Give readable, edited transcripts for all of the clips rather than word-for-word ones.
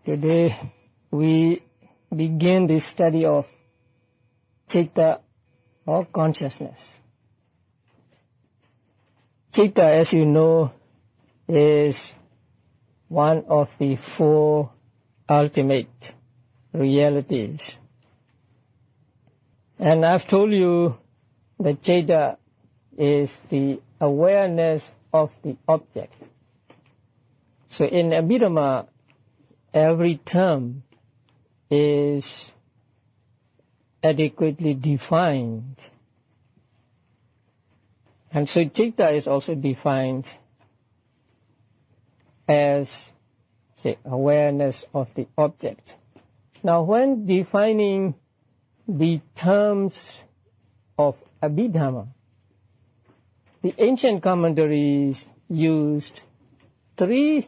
Today we begin the study of Citta or consciousness. Citta, as you know, is one of the four ultimate realities. And I've told you that Citta is the awareness of the object. So in Abhidhamma, every term is adequately defined. And so Citta is also defined as the awareness of the object. Now, when defining the terms of Abhidhamma, the ancient commentaries used three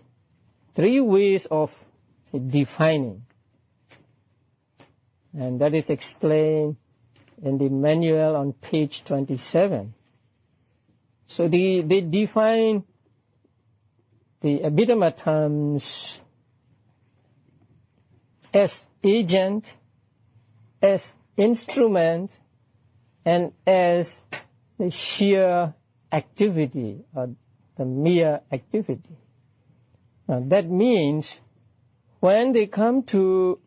ways of defining. And that is explained in the manual on page 27. So they define the Abhidhamma terms as agent, as instrument, and as the sheer activity or the mere activity. Now that means when they come to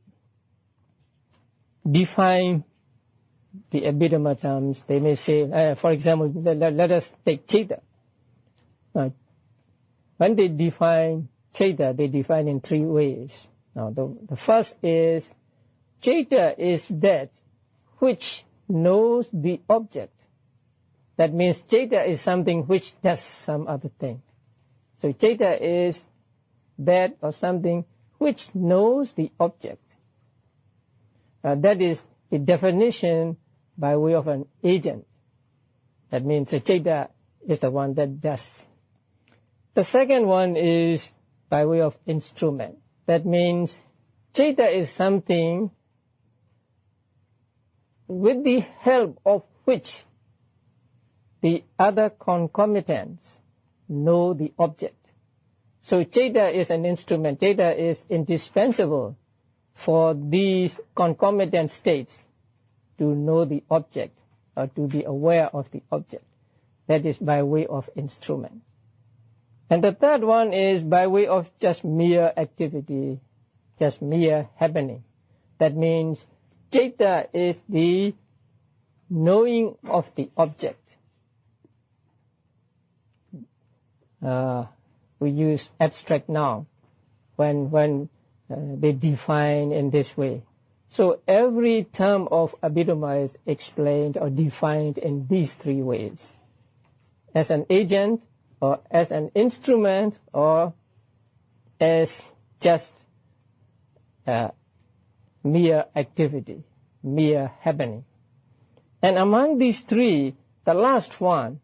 define the Abhidhamma terms, they may say, for example, let us take Citta. When they define Citta, they define in three ways. Now, the first is, Citta is that which knows the object. That means Citta is something which does some other thing. So Citta is that or something which knows the object. That is the definition by way of an agent. That means the Citta is the one that does. The second one is by way of instrument. That means Citta is something with the help of which the other concomitants know the object. So Citta is an instrument. Citta is indispensable for these concomitant states to know the object or to be aware of the object. That is by way of instrument. And the third one is by way of just mere activity, just mere happening. That means Citta is the knowing of the object. We use abstract noun when they define in this way. So every term of Abhidhamma is explained or defined in these three ways. As an agent, or as an instrument, or as just mere activity, mere happening. And among these three, the last one,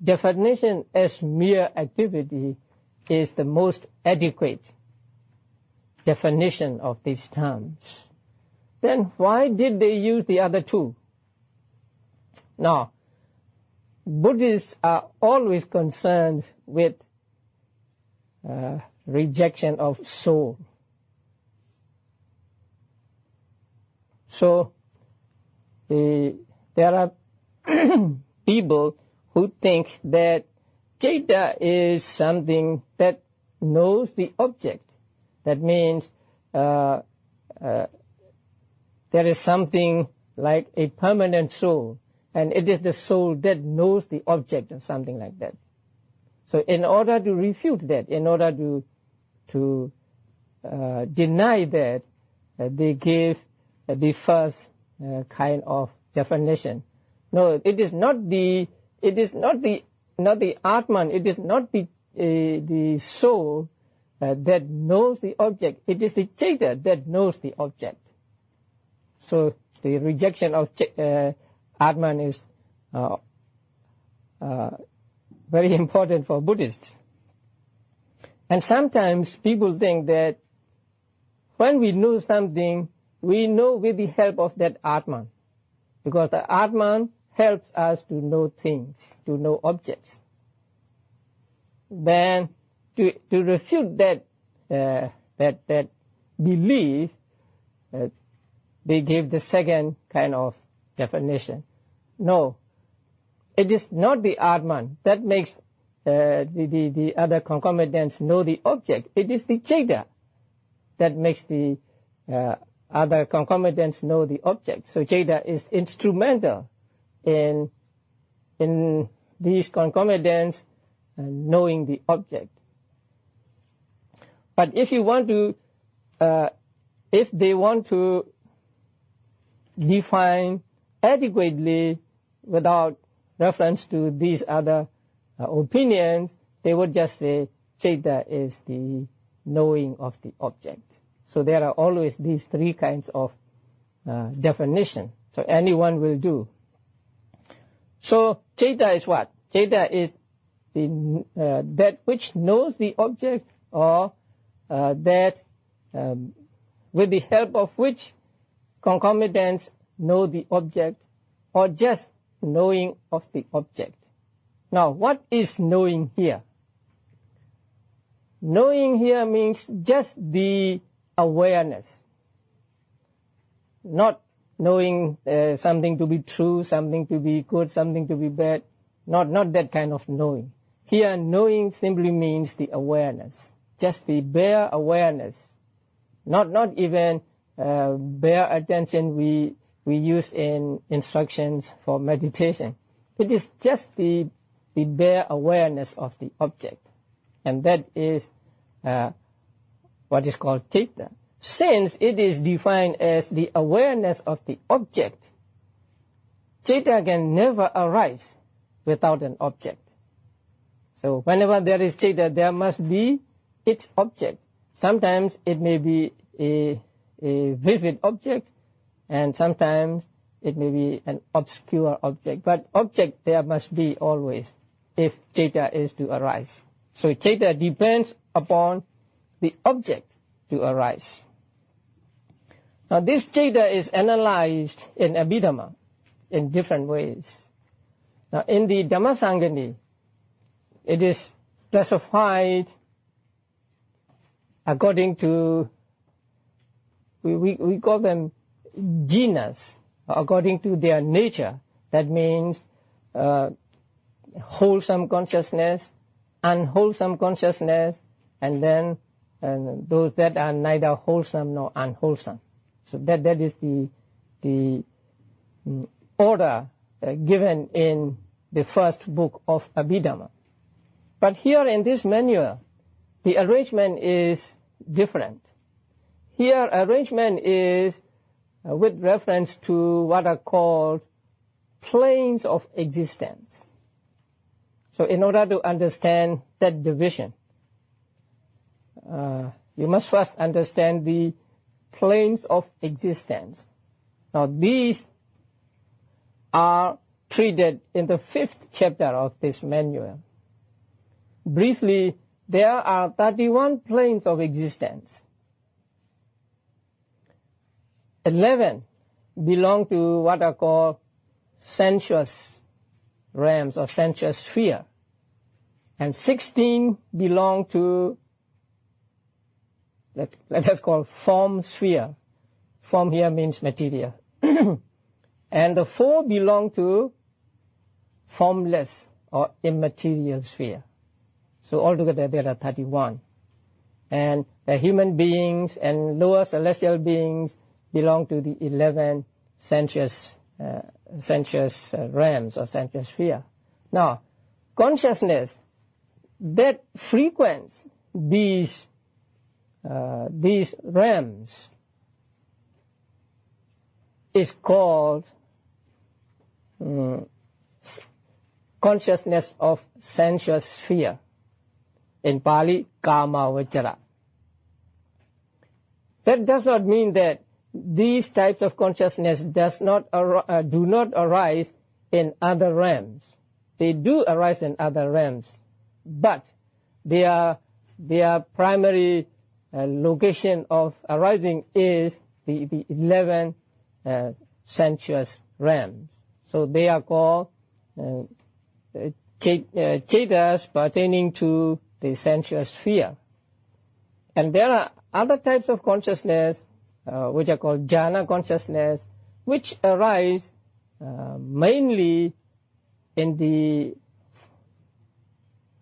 definition as mere activity, is the most adequate definition of these terms. Then why did they use the other two? Now, Buddhists are always concerned with rejection of soul. So there are people who think that Citta is something that knows the object. That means there is something like a permanent soul, and it is the soul that knows the object or something like that. So in order to refute that, in order to deny that, they gave the first kind of definition. No, it is not the Atman, it is not the soul that knows the object. It is the Citta that knows the object. So the rejection of Atman is very important for Buddhists. And sometimes people think that when we know something, we know with the help of that Atman. Because the Atman helps us to know things, to know objects. Then to refute that, the that belief, they gave the second kind of definition. No, it is not the Atman that makes the other concomitants know the object. It is the Chaita that makes the other concomitants know the object. So Chaita is instrumental in these concomitants knowing the object. But if you want to, if they want to define adequately without reference to these other opinions, they would just say Chaita is the knowing of the object. So there are always these three kinds of definition. So anyone will do. So Chaita is what? Chaita is the that which knows the object, or that with the help of which concomitants know the object, or just knowing of the object. Now, what is knowing here? Knowing here means just the awareness, not knowing something to be true, something to be good, something to be bad, not that kind of knowing. Here, knowing simply means the awareness, just the bare awareness, not even bare attention we use in instructions for meditation. It is just the bare awareness of the object, and that is what is called Chaita. Since it is defined as the awareness of the object, Chaita can never arise without an object. So whenever there is Chaita, there must be its object. Sometimes it may be a vivid object, and sometimes it may be an obscure object. But object there must be always if Chaita is to arise. So Chaita depends upon the object to arise. Now this Chaita is analyzed in Abhidhamma in different ways. Now in the Dhammasangani, it is classified according to, we call them genus, according to their nature. That means wholesome consciousness, unwholesome consciousness, and then those that are neither wholesome nor unwholesome. So that is the order given in the first book of Abhidhamma. But here in this manual, the arrangement is different. Here arrangement is with reference to what are called planes of existence. So in order to understand that division, you must first understand the planes of existence. Now these are treated in the 5th chapter of this manual. Briefly, there are 31 planes of existence. 11 belong to what are called sensuous realms or sensuous sphere. And 16 belong to, let us call form sphere. Form here means material. And the 4 belong to formless or immaterial sphere. So altogether there are 31. And the human beings and lower celestial beings belong to the 11 sensuous realms or sensuous sphere. Now, consciousness that frequents these realms is called consciousness of sensuous sphere. In Pali, Kama Vajara. That does not mean that these types of consciousness do not arise in other realms. They do arise in other realms, but their primary location of arising is the 11 sensuous realms. So they are called Chaitas pertaining to the sensuous sphere. And there are other types of consciousness, which are called jhana consciousness, which arise mainly in the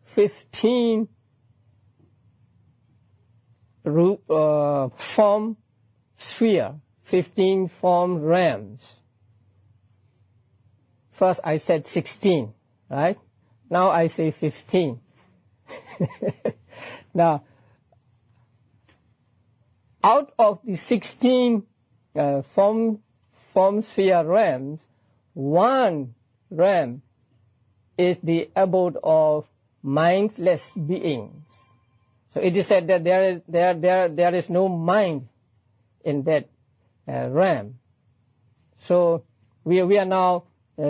15 form sphere, 15 form realms. First I said 16, right? Now I say 15. Now, out of the 16 form sphere realms, one realm is the abode of mindless beings. So it is said that there is no mind in that realm. So we are now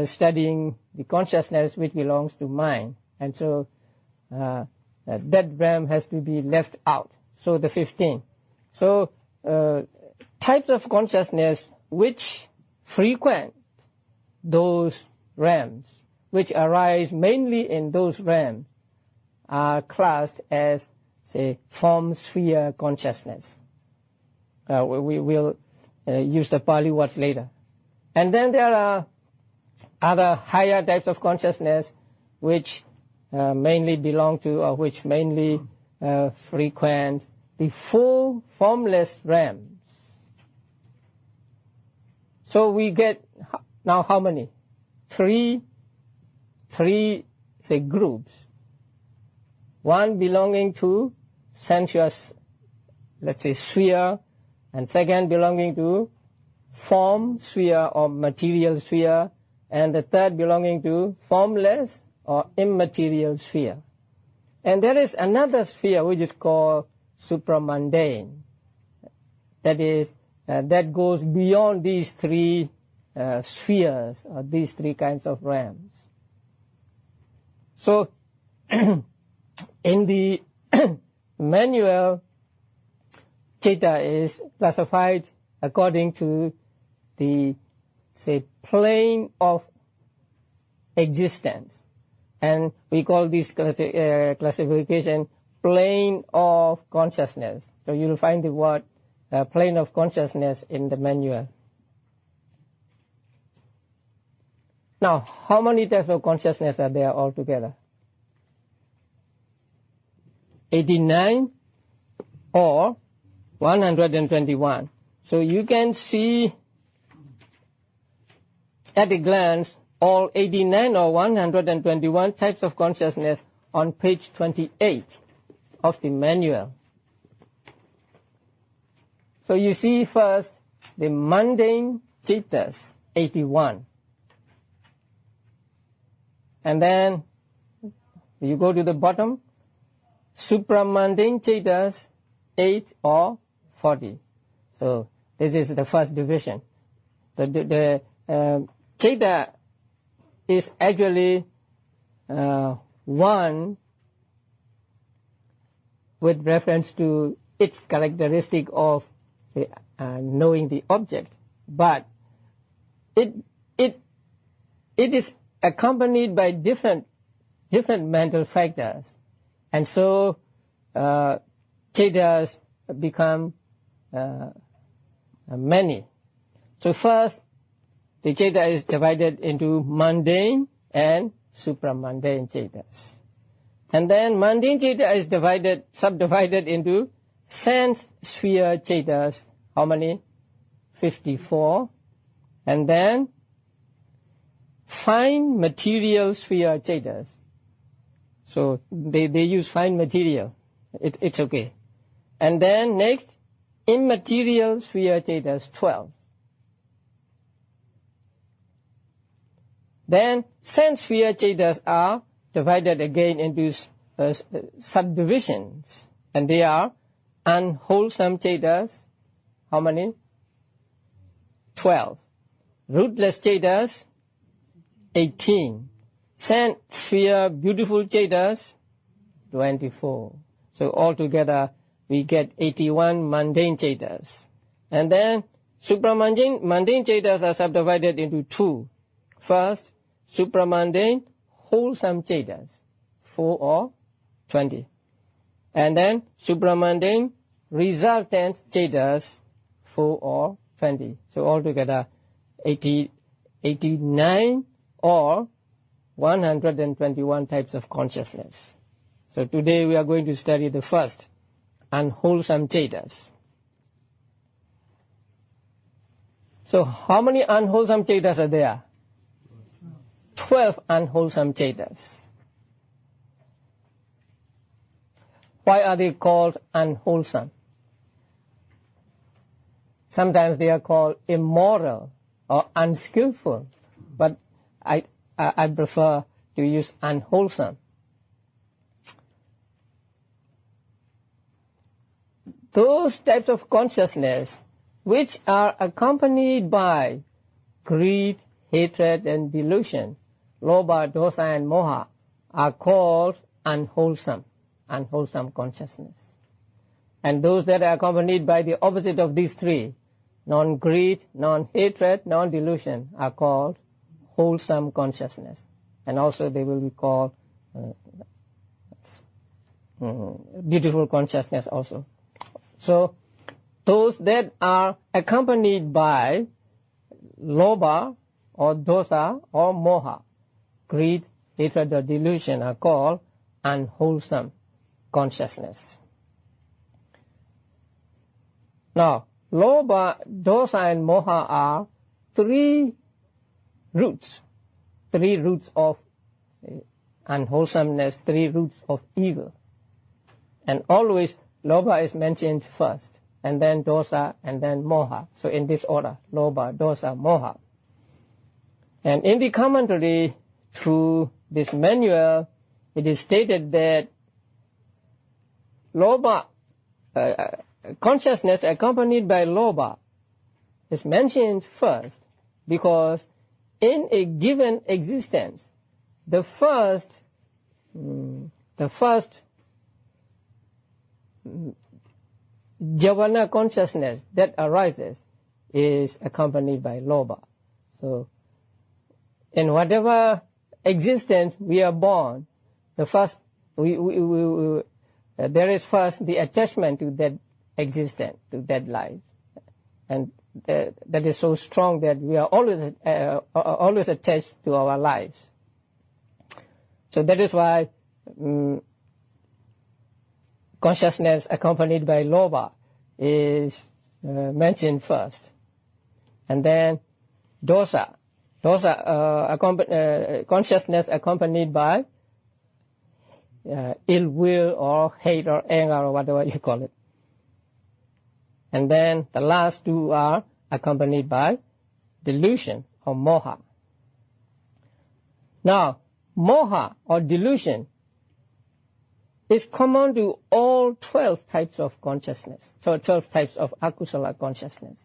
studying the consciousness which belongs to mind, and so that realm has to be left out. So the 15. So types of consciousness which frequent those realms, which arise mainly in those realms, are classed as, say, form sphere consciousness. We will use the Pali words later. And then there are other higher types of consciousness which mainly belong to, or which mainly frequent the four formless realms. So we get now how many? Three, say, groups. One belonging to sensuous, let's say, sphere, and second belonging to form sphere or material sphere, and the third belonging to formless or immaterial sphere. And there is another sphere which is called supramundane. That is, that goes beyond these three spheres, or these three kinds of realms. So, in the manual, Citta is classified according to the, say, plane of existence. And we call this classification plane of consciousness. So you'll find the word plane of consciousness in the manual. Now, how many types of consciousness are there altogether? 89 or 121. So you can see at a glance all 89 or 121 types of consciousness on page 28 of the manual. So you see first the mundane Cittas, 81. And then you go to the bottom, supramundane Cittas, 8 or 40. So this is the first division. The Citta is actually one with reference to its characteristic of knowing the object, but it is accompanied by different mental factors, and so Cittas become many. So first, the Citta is divided into mundane and supramundane Cittas. And then mundane Citta is subdivided into sense sphere Cittas. How many? 54. And then fine material sphere Cittas. So they use fine material. It's okay. And then next, immaterial sphere Cittas, 12. Then sense sphere Cittas are divided again into subdivisions, and they are unwholesome Cittas. How many? 12. Rootless Cittas, 18. Sense sphere beautiful Cittas, 24. So altogether we get 81 mundane Cittas. And then supramundane Cittas are subdivided into two. First, supramundane wholesome Cittas, 4 or 20. And then supramundane resultant chetas 4 or 20. So altogether 89 or 121 types of consciousness. So today we are going to study the first, unwholesome chetas. So how many unwholesome chetas are there? 12 unwholesome chetas. Why are they called unwholesome? Sometimes they are called immoral or unskillful, but I prefer to use unwholesome. Those types of consciousness which are accompanied by greed, hatred, and delusion, lobha, dosa, and moha, are called unwholesome consciousness. And those that are accompanied by the opposite of these three, non-greed, non-hatred, non-delusion, are called wholesome consciousness. And also they will be called beautiful consciousness also. So those that are accompanied by lobha or dosa or moha, greed, hatred, or delusion, are called unwholesome consciousness. Now, lobha, dosa, and moha are three roots of unwholesomeness, three roots of evil. And always lobha is mentioned first, and then dosa, and then moha. So in this order, lobha, dosa, moha. And in the commentary to this manual, it is stated that lobha, consciousness accompanied by lobha is mentioned first because in a given existence, the first javana consciousness that arises is accompanied by lobha. So in whatever existence we are born, the first there is first the attachment to that existence, to that life, and that is so strong that we are always attached to our lives. So that is why consciousness accompanied by lobha is mentioned first, and then dosa, consciousness accompanied by ill will or hate or anger or whatever you call it. And then the last two are accompanied by delusion or moha. Now, moha or delusion is common to all 12 types of consciousness, so 12 types of akusala consciousness.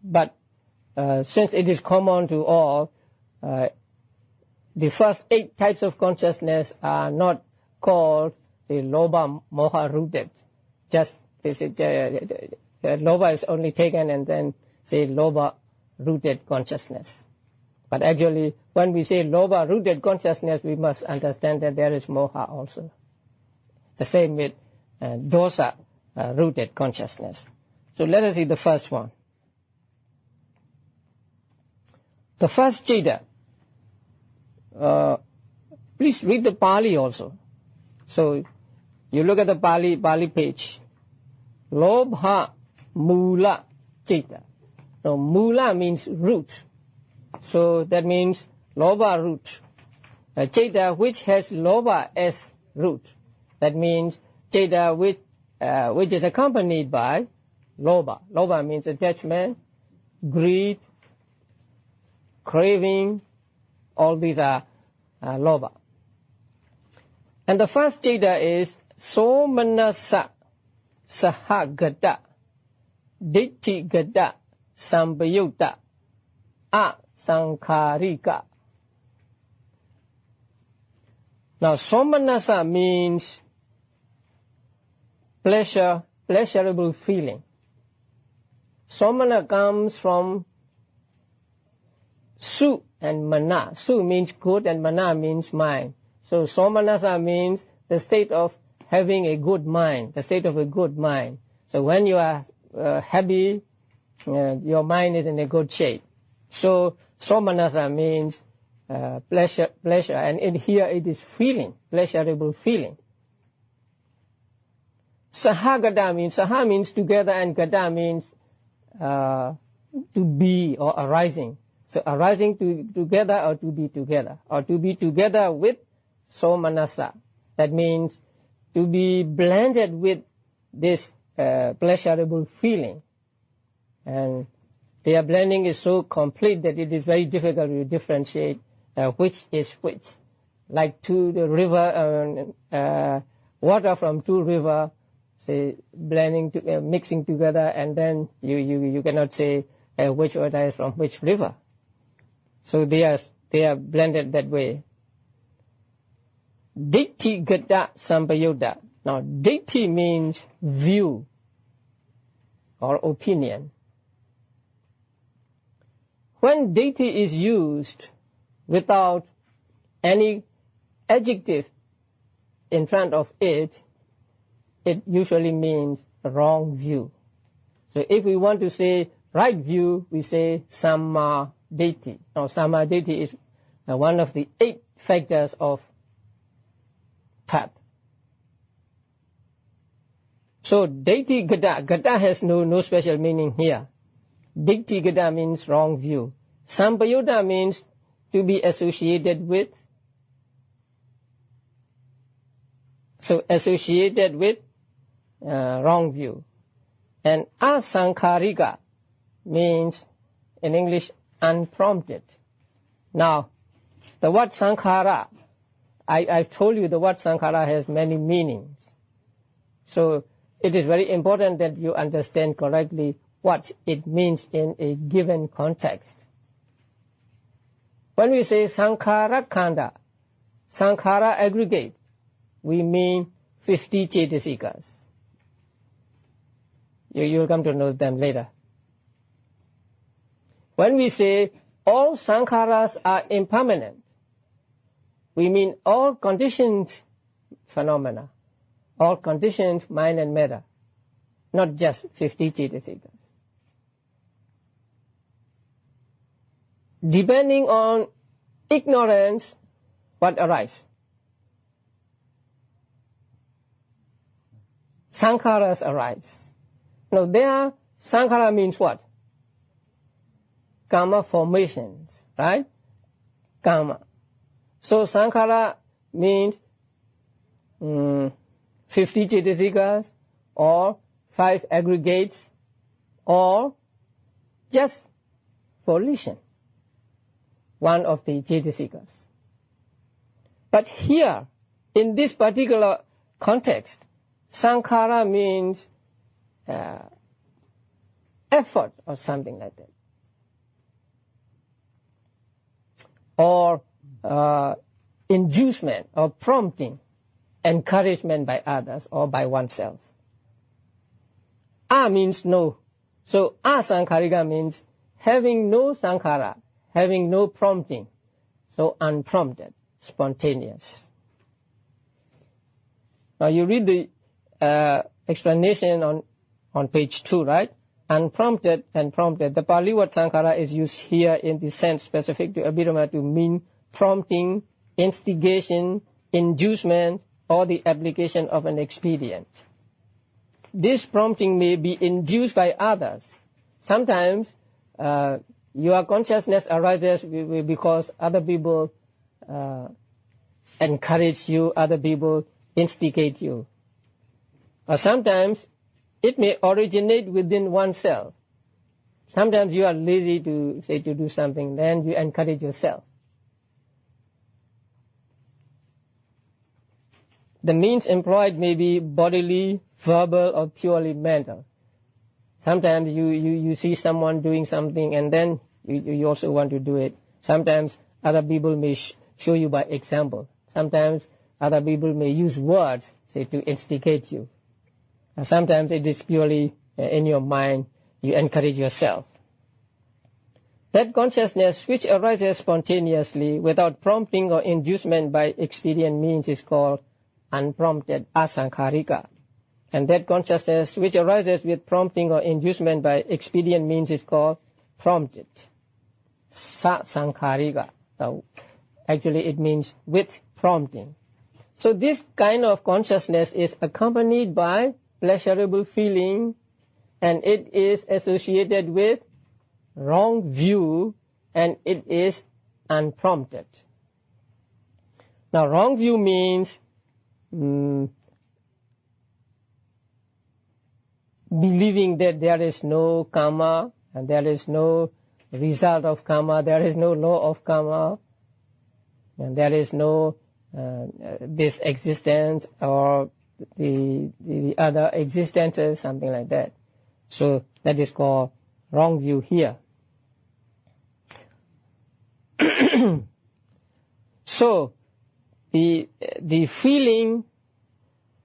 But since it is common to all, the first 8 types of consciousness are not called the lobha moha rooted. Just lobha is only taken and then say lobha rooted consciousness. But actually, when we say lobha rooted consciousness, we must understand that there is moha also. The same with dosa rooted consciousness. So let us see the first one. The first cheta. Please read the Pali also. So you look at the Pali page. Lobha mula cheta. Now mula means root. So that means lobha root. A cheta which has lobha as root. That means cheta which is accompanied by lobha. Lobha means attachment, greed, craving. All these are lobha. And the first cheta is somanasa sahagata ditthigata sambayutta asankharika. Now somanasa means pleasurable feeling. Somana comes from su and mana. Su means good and mana means mind. So somanasa means the state of having a good mind, the state of a good mind. So when you are happy, your mind is in a good shape. So somanasa means pleasure, and in here it is feeling, pleasurable feeling. Sahagata means together, and gata means to be or arising. So arising together or to be together with somanasa. That means to be blended with this pleasurable feeling. And their blending is so complete that it is very difficult to differentiate which is which. Like to the river, water from two rivers, say blending, mixing together, and then you cannot say which water is from which river. So they are blended that way. Ditti gata sampayutta. Now, ditti means view or opinion. When ditti is used without any adjective in front of it, it usually means wrong view. So if we want to say right view, we say samma ditti. Now, samma ditti is one of the 8 factors of tat. So ditti gata, gata has no special meaning here. Ditti gata means wrong view. Sampayutta means to be associated with. So associated with wrong view. And asankharika means in English unprompted. Now, the word sankhara, I've told you the word sankhara has many meanings. So it is very important that you understand correctly what it means in a given context. When we say sankhara khanda, sankhara aggregate, we mean 50 cetasikas. You'll come to know them later. When we say all sankharas are impermanent, we mean all conditioned phenomena, all conditioned mind and matter, not just 50 cetasikas. Depending on ignorance, what arises? Sankharas arise. Now there, sankhara means what? Karma formations, right? Karma. So sankhara means 50 cetasikas or 5 aggregates or just volition, one of the cetasikas. But here, in this particular context, sankhara means effort or something like that. Or inducement or prompting, encouragement by others or by oneself. A means no. So asankharika means having no sankhara, having no prompting. So unprompted, spontaneous. Now you read the explanation on page 2, right? Unprompted and prompted. The Pali word sankhara is used here in the sense specific to Abhidhamma to mean prompting, instigation, inducement, or the application of an expedient. This prompting may be induced by others. Sometimes your consciousness arises because other people encourage you, other people instigate you. Or sometimes it may originate within oneself. Sometimes you are lazy to do something, then you encourage yourself. The means employed may be bodily, verbal, or purely mental. Sometimes you see someone doing something and then you also want to do it. Sometimes other people may show you by example. Sometimes other people may use words, to instigate you. Sometimes it is purely in your mind, you encourage yourself. That consciousness which arises spontaneously without prompting or inducement by expedient means is called unprompted, asankharika. And that consciousness which arises with prompting or inducement by expedient means is called prompted, sasankharika. So actually it means with prompting. So this kind of consciousness is accompanied by pleasurable feeling, and it is associated with wrong view, and it is unprompted. Now wrong view means believing that there is no karma, and there is no result of karma, there is no law of karma, and there is no this existence or the other existences, something like that. So that is called wrong view here. So the feeling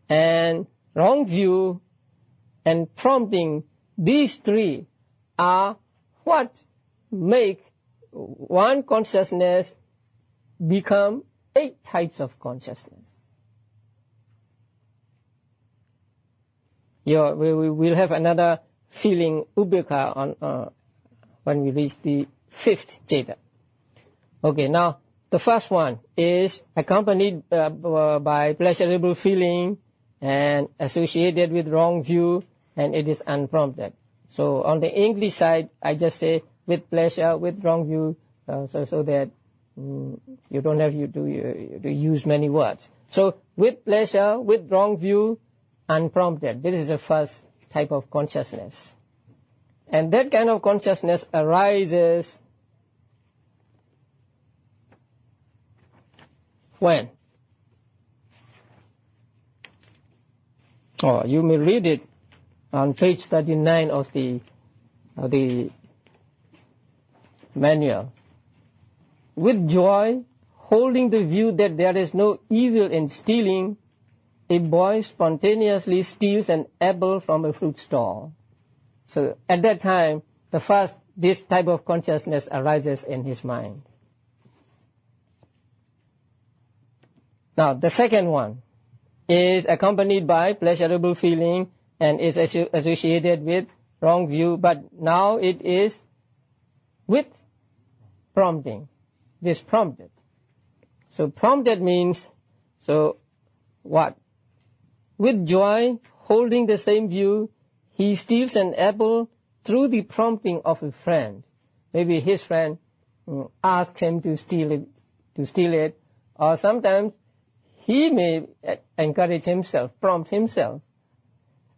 and wrong view and prompting, these three are what make one consciousness become 8 types of consciousness. We will have another feeling, ubeka, on when we reach the 5th jeta. Okay, now the first one is accompanied by pleasurable feeling and associated with wrong view, and it is unprompted. So on the English side, I just say with pleasure, with wrong view, so that you don't have to use many words. So with pleasure, with wrong view, unprompted. This is the first type of consciousness. And that kind of consciousness arises when? Oh, you may read it on page 39 of the manual. With joy, holding the view that there is no evil in stealing, a boy spontaneously steals an apple from a fruit stall. So at that time, this type of consciousness arises in his mind. Now, the second one is accompanied by pleasurable feeling and is associated with wrong view, but now it is with prompting. This prompted. So prompted means, so what? With joy, holding the same view, he steals an apple through the prompting of a friend. Maybe his friend asks him to steal it, or sometimes he may encourage himself, prompt himself.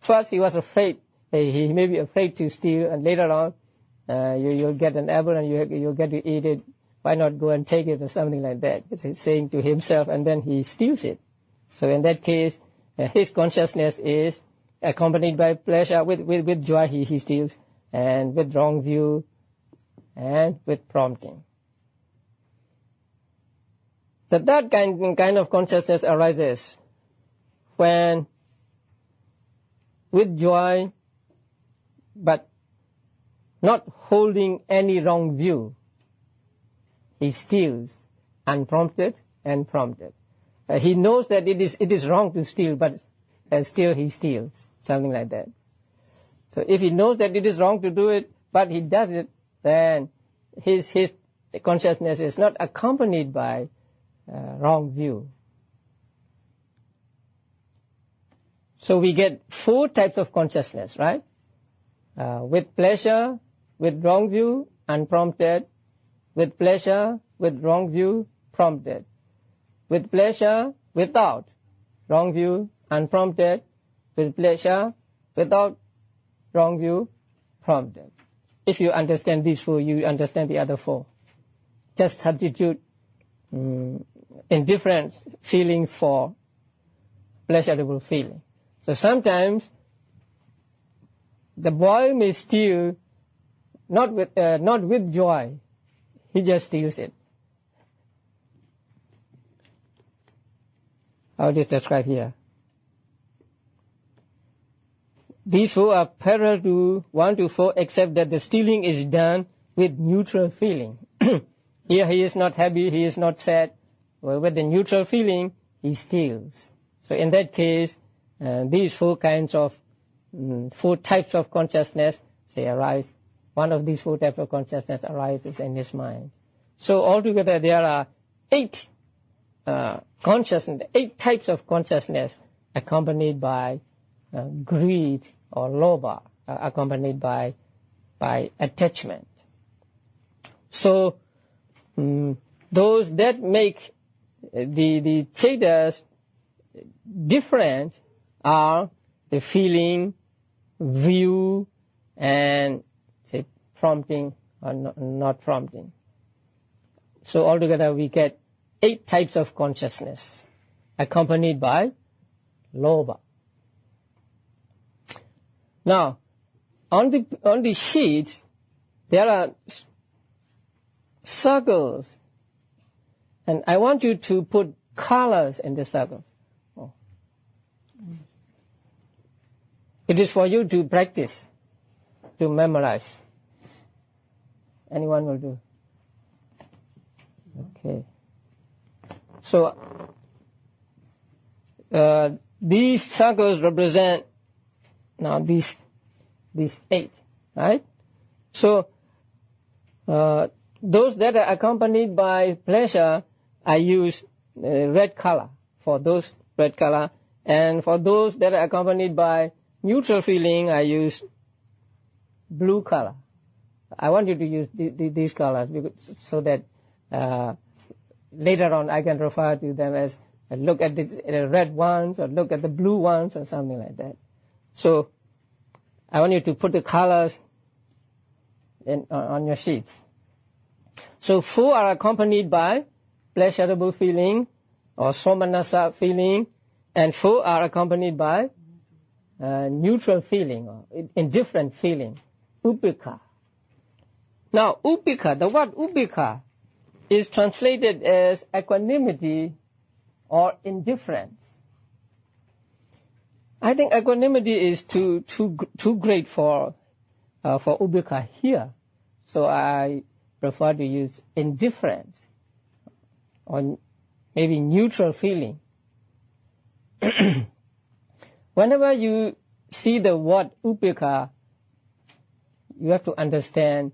First he was afraid, he may be afraid to steal, and later on you'll get an apple and you'll get to eat it. Why not go and take it or something like that? It's saying to himself, and then he steals it. So in that case, his consciousness is accompanied by pleasure, with joy he steals, and with wrong view, and with prompting. The third kind of consciousness arises when, with joy, but not holding any wrong view, he steals, unprompted and prompted. He knows that it is wrong to steal, but still he steals, something like that. So if he knows that it is wrong to do it, but he does it, then his consciousness is not accompanied by wrong view. So we get 4 types of consciousness, right? With pleasure, with wrong view, unprompted. With pleasure, with wrong view, prompted. With pleasure, without wrong view, unprompted. With pleasure, without wrong view, prompted. If you understand these 4, you understand the other 4. Just substitute indifferent feeling for pleasurable feeling. So sometimes the boy may steal not with joy. He just steals it. How is described here? These 4 are parallel to 1 to 4, except that the stealing is done with neutral feeling. Here he is not happy, he is not sad. Well, with the neutral feeling, he steals. So in that case, these four types of consciousness, they arise. One of these four types of consciousness arises in his mind. So altogether there are eight types of consciousness accompanied by greed or lobha, accompanied by attachment. So those that make the Chetas different are the feeling, view, and say prompting or not prompting. So altogether we get 8 types of consciousness accompanied by lobha. Now, on the sheet, there are circles, and I want you to put colors in the circle. Oh. It is for you to practice, to memorize. Anyone will do. Okay. So, these circles represent now these 8, right? So, those that are accompanied by pleasure, I use red color for those red color, and for those that are accompanied by neutral feeling, I use blue color. I want you to use these colors so that later on I can refer to them as look at the red ones or look at the blue ones or something like that. So I want you to put the colors on your sheets. So 4 are accompanied by pleasurable feeling or somanasa feeling, and 4 are accompanied by neutral feeling or indifferent feeling, upekha. Now, upekha, the word upekha is translated as equanimity or indifference. I think equanimity is too great for upekha here, so I prefer to use indifference or maybe neutral feeling. Whenever you see the word upekha, you have to understand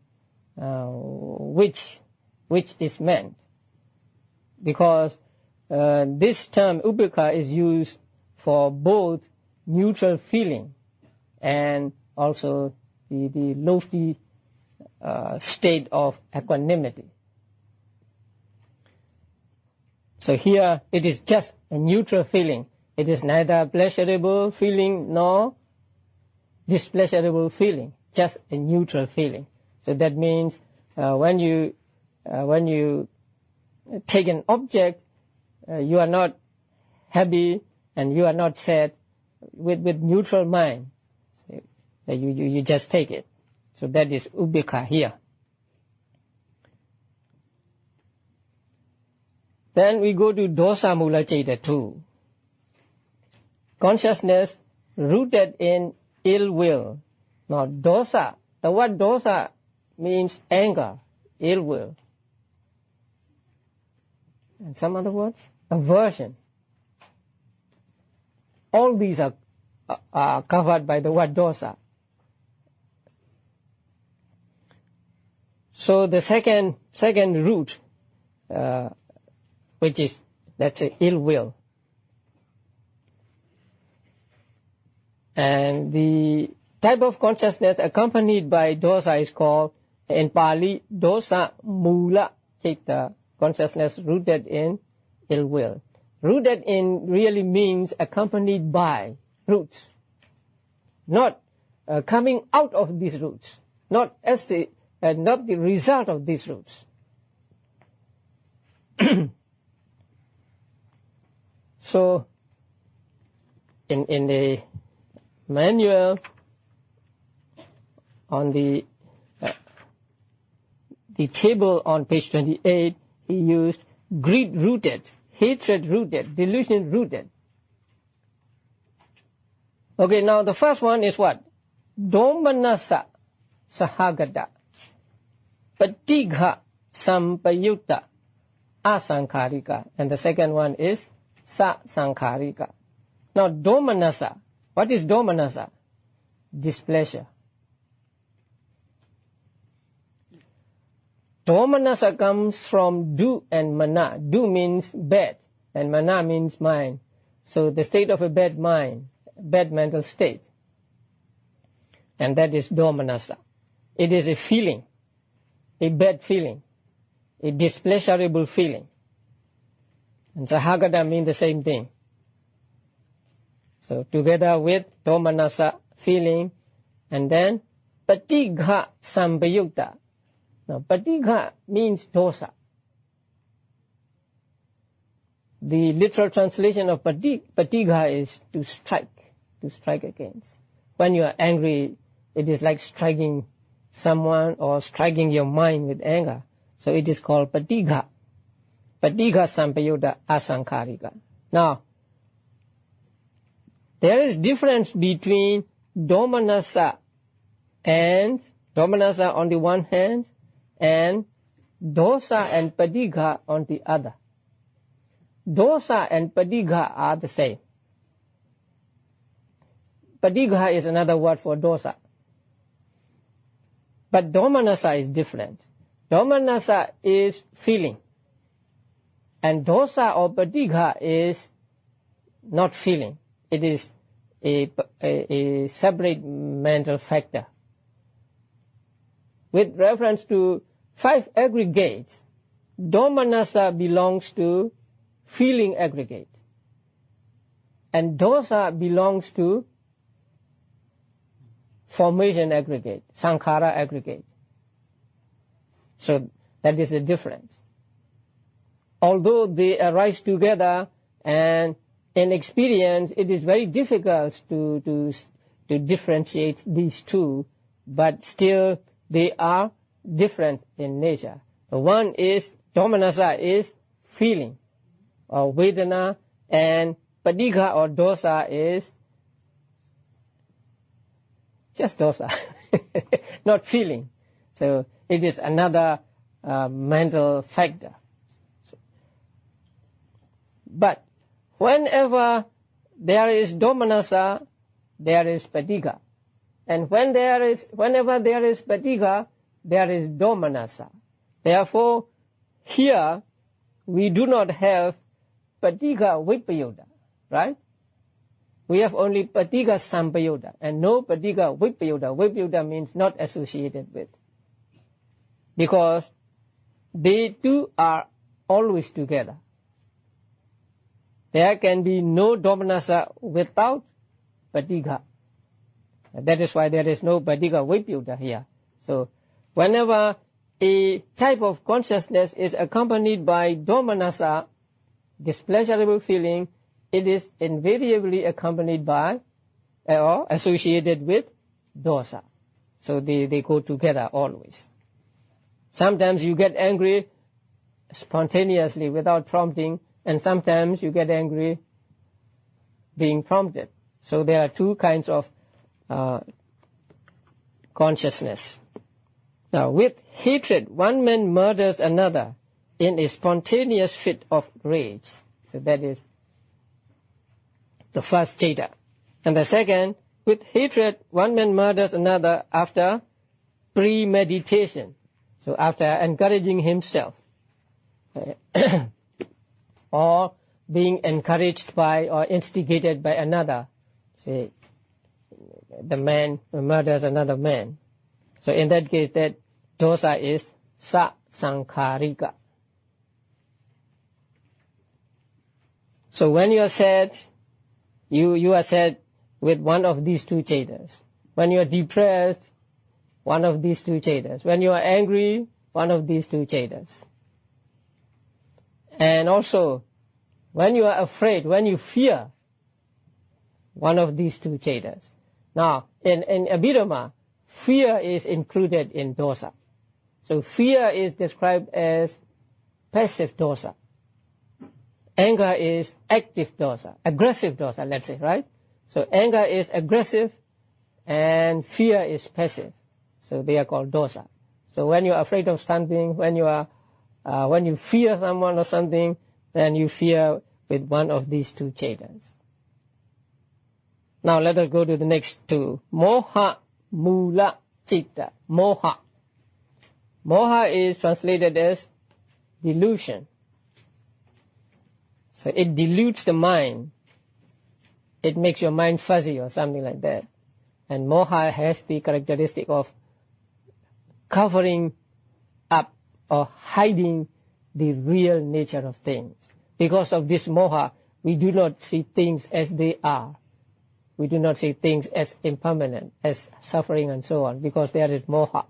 which is meant, because this term upekha is used for both neutral feeling and also the lofty state of equanimity. So here it is just a neutral feeling. It is neither pleasurable feeling nor displeasurable feeling, just a neutral feeling. So that means when you take an object, you are not happy and you are not sad with neutral mind. You just take it. So that is upekha here. Then we go to dosa mula ceta 2. Consciousness rooted in ill will. Now dosa, the word dosa means anger, ill will. And some other words? Aversion. All these are covered by the word dosa. So the second root, which is, let's say, ill will. And the type of consciousness accompanied by dosa is called, in Pali, dosa mula citta, consciousness rooted in ill will. Rooted in really means accompanied by roots, not coming out of these roots, not the result of these roots. So, in the manual on the table on page 28, he used greed-rooted, hatred-rooted, delusion-rooted. Okay, now the first one is what? Domanasa sahagata, patigha sampayutta, asankharika. And the second one is sasankharika. Now, domanassa. What is domanassa? Displeasure. Domanassa comes from do and mana. Do means bad, and mana means mind. So the state of a bad mind, bad mental state. And that is domanassa. It is a feeling, a bad feeling, a displeasurable feeling. And sahagata means the same thing. So together with domanassa, feeling, and then patigha sampayukta. Now patigha means dosa. The literal translation of patigha is to strike against. When you are angry, it is like striking someone or striking your mind with anger. So it is called patigha. Patigha sampayukta asankharika. Now, there is difference between domanassa and domanassa on the one hand and dosa and patigha on the other. Dosa and patigha are the same. Patigha is another word for dosa. But domanassa is different. Domanassa is feeling. And dosa or patigha is not feeling. It is a separate mental factor. With reference to 5 aggregates, domanassa belongs to feeling aggregate. And dosa belongs to formation aggregate, sankhara aggregate. So that is the difference. Although they arise together, and in experience it is very difficult to differentiate these two, but still they are different in nature. The one is, domanassa is feeling or vedana, and patigha or dosa is just dosa, not feeling. So it is another mental factor. But whenever there is domanassa, there is patigha. And whenever there is patigha, there is domanassa. Therefore, here we do not have patigha vipayuta, right? We have only patigha sampayuta and no patigha vipayuta. Vipayuta means not associated with. Because they two are always together. There can be no domanassa without patigha. That is why there is no patigha vipayuta here. So whenever a type of consciousness is accompanied by domanassa, displeasurable feeling, it is invariably accompanied by or associated with dosa. So they go together always. Sometimes you get angry spontaneously without prompting, and sometimes you get angry being prompted. So there are two kinds of consciousness. Now, with hatred, one man murders another in a spontaneous fit of rage. So that is the first theta. And the second, with hatred, one man murders another after premeditation. So after encouraging himself, or being encouraged by or instigated by another. Say, the man murders another man. So in that case, that dosa is sa-sankharika. So when you are sad, you are sad with one of these two chetas. When you are depressed, one of these two chetas. When you are angry, one of these two chetas. And also, when you are afraid, when you fear, one of these two chetas. Now, in Abhidhamma, fear is included in dosa. So fear is described as passive dosa. Anger is active dosa, aggressive dosa, let's say, right? So anger is aggressive and fear is passive. So they are called dosa. So when you are afraid of something, when you fear someone or something, then you fear with one of these two chetas. Now let us go to the next two. Moha mula citta. Moha. Moha is translated as delusion. So it dilutes the mind. It makes your mind fuzzy or something like that. And moha has the characteristic of covering up or hiding the real nature of things. Because of this moha, we do not see things as they are. We do not see things as impermanent, as suffering and so on, because there is moha.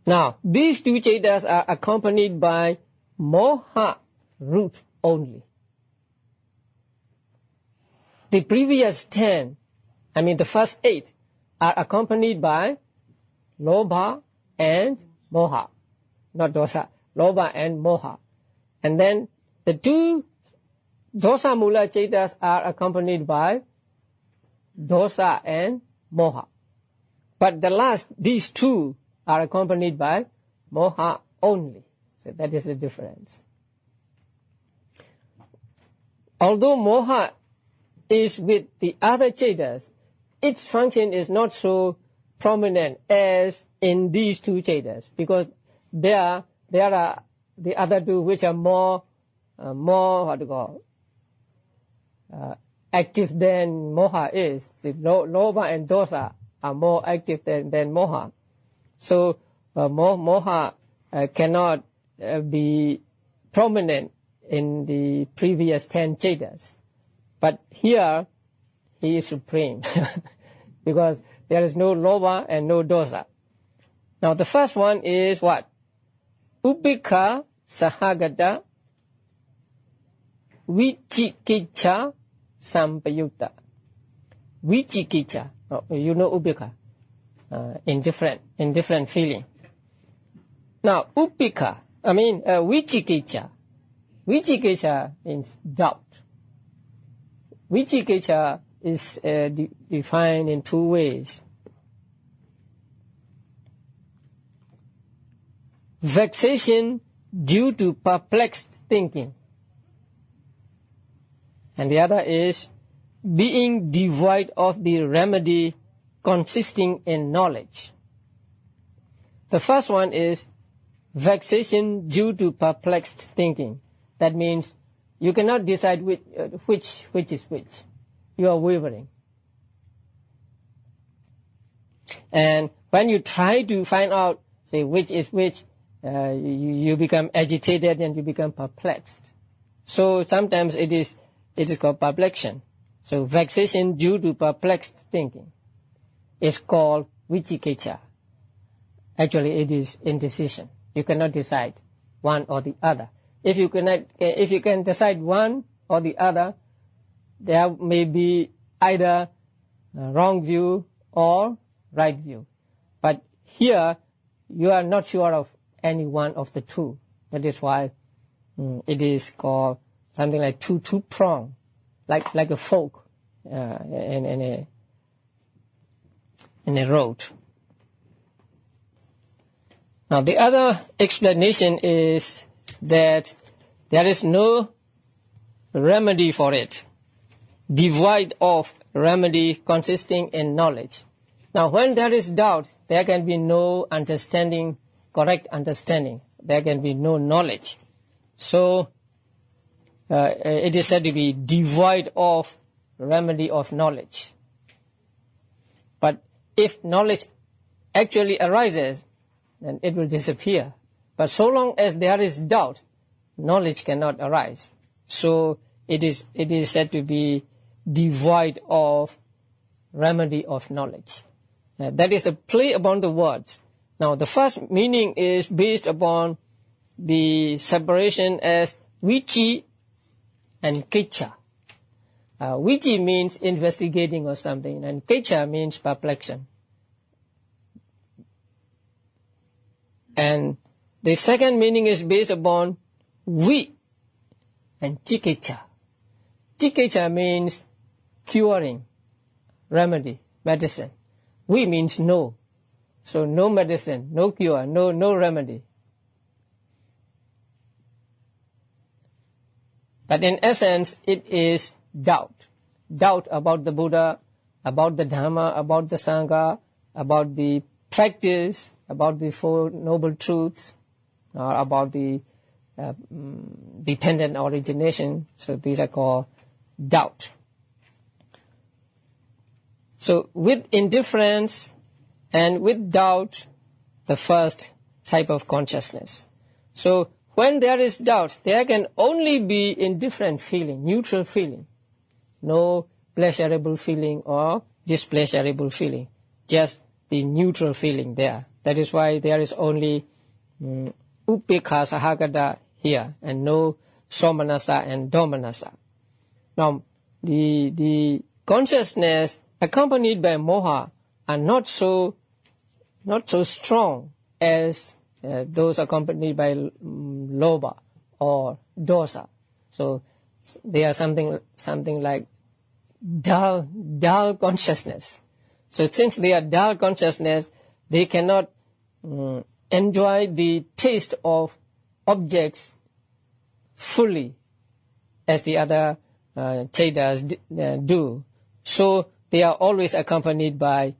Now, these two chetas are accompanied by moha root only. The previous 10, the first 8, are accompanied by lobha and moha, not dosa, lobha and moha. And then the two dosa mula chetas are accompanied by dosa and moha. But the last, these two, are accompanied by moha only. So that is the difference. Although moha is with the other chetas, its function is not so prominent as in these two chetas, because there are the other two which are more active than moha is. The lobha and dosa are more active than moha. So moha cannot be prominent in the previous 10 chetas. But here, he is supreme, because there is no lobha and no dosa. Now the first one is what? Upekha sahagata vichikicha sampayutta. Vichikicha, you know upekha, in different feeling. Now upekha, vichikicha. Vichikicha means doubt. Vichikicha is defined in two ways. Vexation due to perplexed thinking. And the other is being devoid of the remedy consisting in knowledge. The first one is vexation due to perplexed thinking. That means you cannot decide which is which. You are wavering. And when you try to find out, say, which is which, you become agitated and you become perplexed. So sometimes it is called perplexion. So vexation due to perplexed thinking is called vichikicha. Actually, it is indecision. You cannot decide one or the other. If you can decide one or the other, there may be either wrong view or right view. But here, you are not sure of any one of the two. That is why it is called something like two-prong, like a fork in a road. Now the other explanation is that there is no remedy for it, devoid of remedy consisting in knowledge. Now when there is doubt, there can be no understanding, correct understanding. There can be no knowledge. So it is said to be devoid of remedy of knowledge. But if knowledge actually arises, then it will disappear. But so long as there is doubt, knowledge cannot arise. So it is said to be devoid of remedy of knowledge. That is a play upon the words. Now the first meaning is based upon the separation as vichi and kecha. Vichi means investigating or something, and kecha means perplexion. And the second meaning is based upon vi and chikecha. Chikecha means curing, remedy, medicine. Vi means no. So no medicine, no cure, no remedy. But in essence, it is doubt. doubt about the Buddha, about the Dhamma, about the Sangha, about the practice, about the Four Noble Truths, or about the dependent origination. So these are called doubt. So with indifference and with doubt, the first type of consciousness. So when there is doubt, there can only be indifferent feeling, neutral feeling. No pleasurable feeling or displeasurable feeling. Just the neutral feeling there. That is why there is only Upekha Sahagata here and no Somanasa and Domanasa. Now, the consciousness accompanied by moha are not so strong as those accompanied by lobha or dosa. So they are something like dull consciousness. So since they are dull consciousness, they cannot enjoy the taste of objects fully as the other chetas do. So they are always accompanied by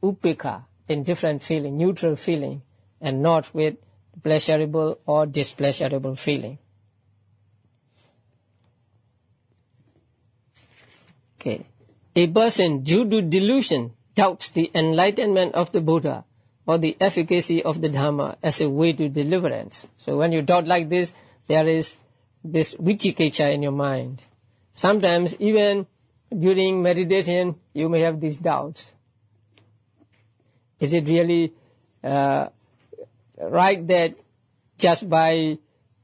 upekha, indifferent feeling, neutral feeling, and not with pleasurable or displeasurable feeling. Okay. A person due to delusion doubts the enlightenment of the Buddha or the efficacy of the Dhamma as a way to deliverance. So when you doubt like this, there is this vicikiccha in your mind. Sometimes even during meditation, you may have these doubts. Is it really right that just by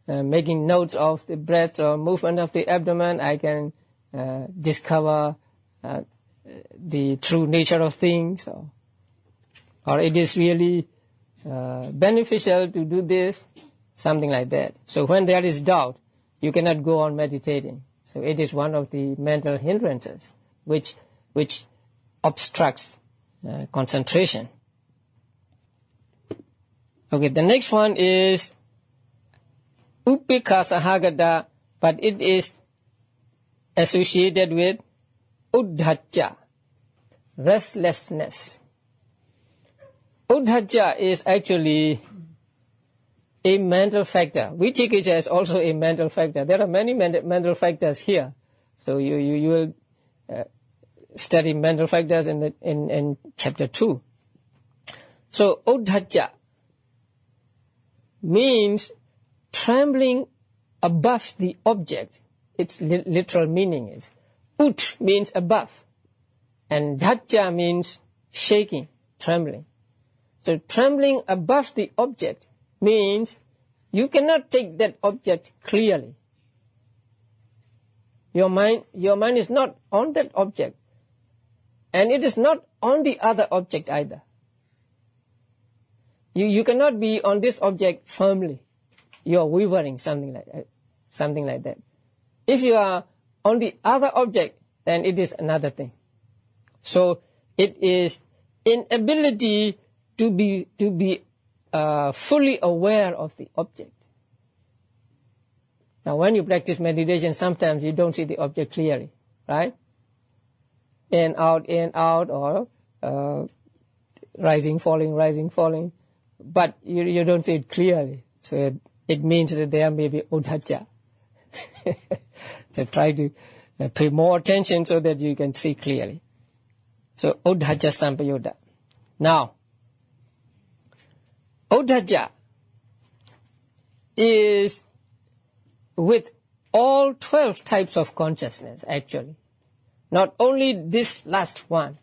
making notes of the breath or movement of the abdomen, I can discover the true nature of things? Or it is really beneficial to do this? Something like that. So when there is doubt, you cannot go on meditating. So it is one of the mental hindrances which obstructs concentration. Okay, the next one is upekha sahagata, but it is associated with uddhacca, restlessness. Uddhacca is actually a mental factor. Vicikiccha is also a mental factor. There are many mental factors here. So you will study mental factors in chapter 2. So uddhacca means trembling above the object. Its literal meaning is ut means above, and dhacca means shaking, trembling. So trembling above the object means you cannot take that object clearly. Your mind is not on that object, and it is not on the other object either. You cannot be on this object firmly. You are wavering, something like that. If you are on the other object, then it is another thing. So it is inability to be fully aware of the object. Now, when you practice meditation, sometimes you don't see the object clearly, right? In, out, or rising, falling. But you don't see it clearly. So it means that there may be uddhacca. So try to pay more attention so that you can see clearly. So uddhacca sampayutta. Now, uddhacca is with all 12 types of consciousness, actually. Not only this last one,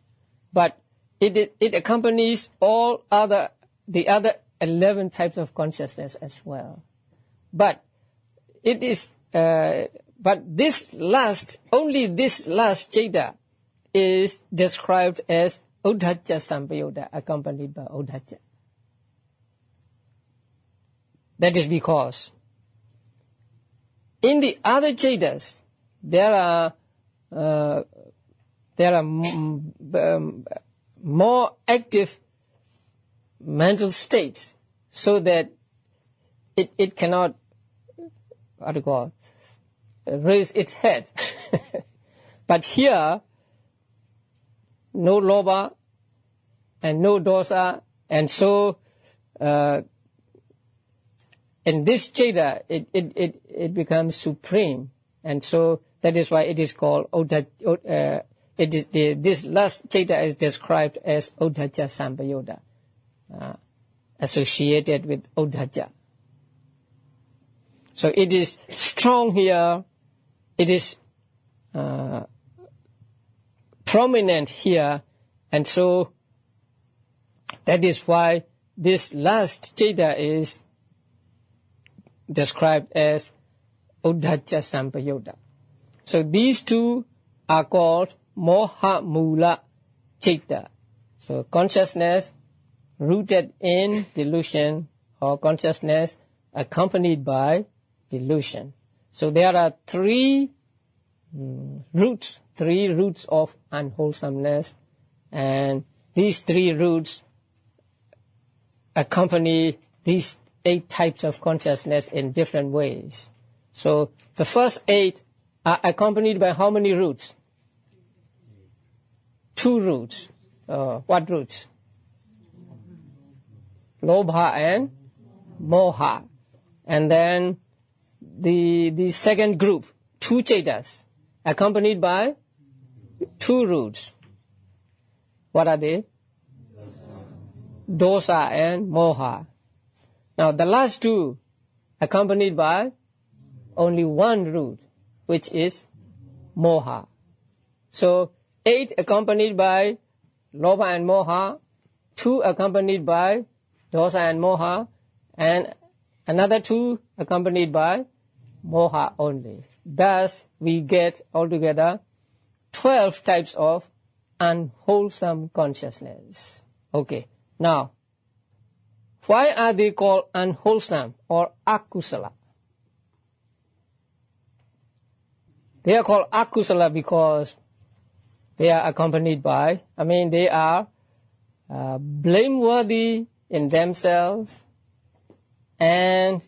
but it accompanies the other 11 types of consciousness as well. But it is, but only this last citta is described as uddhacca sampayutta, accompanied by uddhacca. That is because in the other cittas there are more active mental states, so that it cannot raise its head. But here, no lobha and no dosa, and so in this Chaita, it becomes supreme, and so that is why it is called this last Chaita is described as Uddhacca Sampayoga, associated with Uddhacca. So it is strong here, it is prominent here, and so that is why this last Chaita is described as Uddhacca Sampayoga. So these two are called Moha Mula Chaita. So consciousness rooted in delusion, or consciousness accompanied by delusion. So there are three roots of unwholesomeness, and these three roots accompany these 8 types of consciousness in different ways. So the first 8 are accompanied by how many roots? 2 roots. What roots? Lobha and Moha. And then the second group, 2 Chaitas, accompanied by 2 roots. What are they? Dosa and Moha. Now the last 2 accompanied by only 1 root, which is Moha. So 8 accompanied by Lobha and Moha, 2 accompanied by Dosa and Moha, and another 2 accompanied by Moha only. Thus we get altogether 12 types of unwholesome consciousness. Okay, now why are they called unwholesome or akusala? They are called akusala because they are accompanied by, they are blameworthy in themselves, and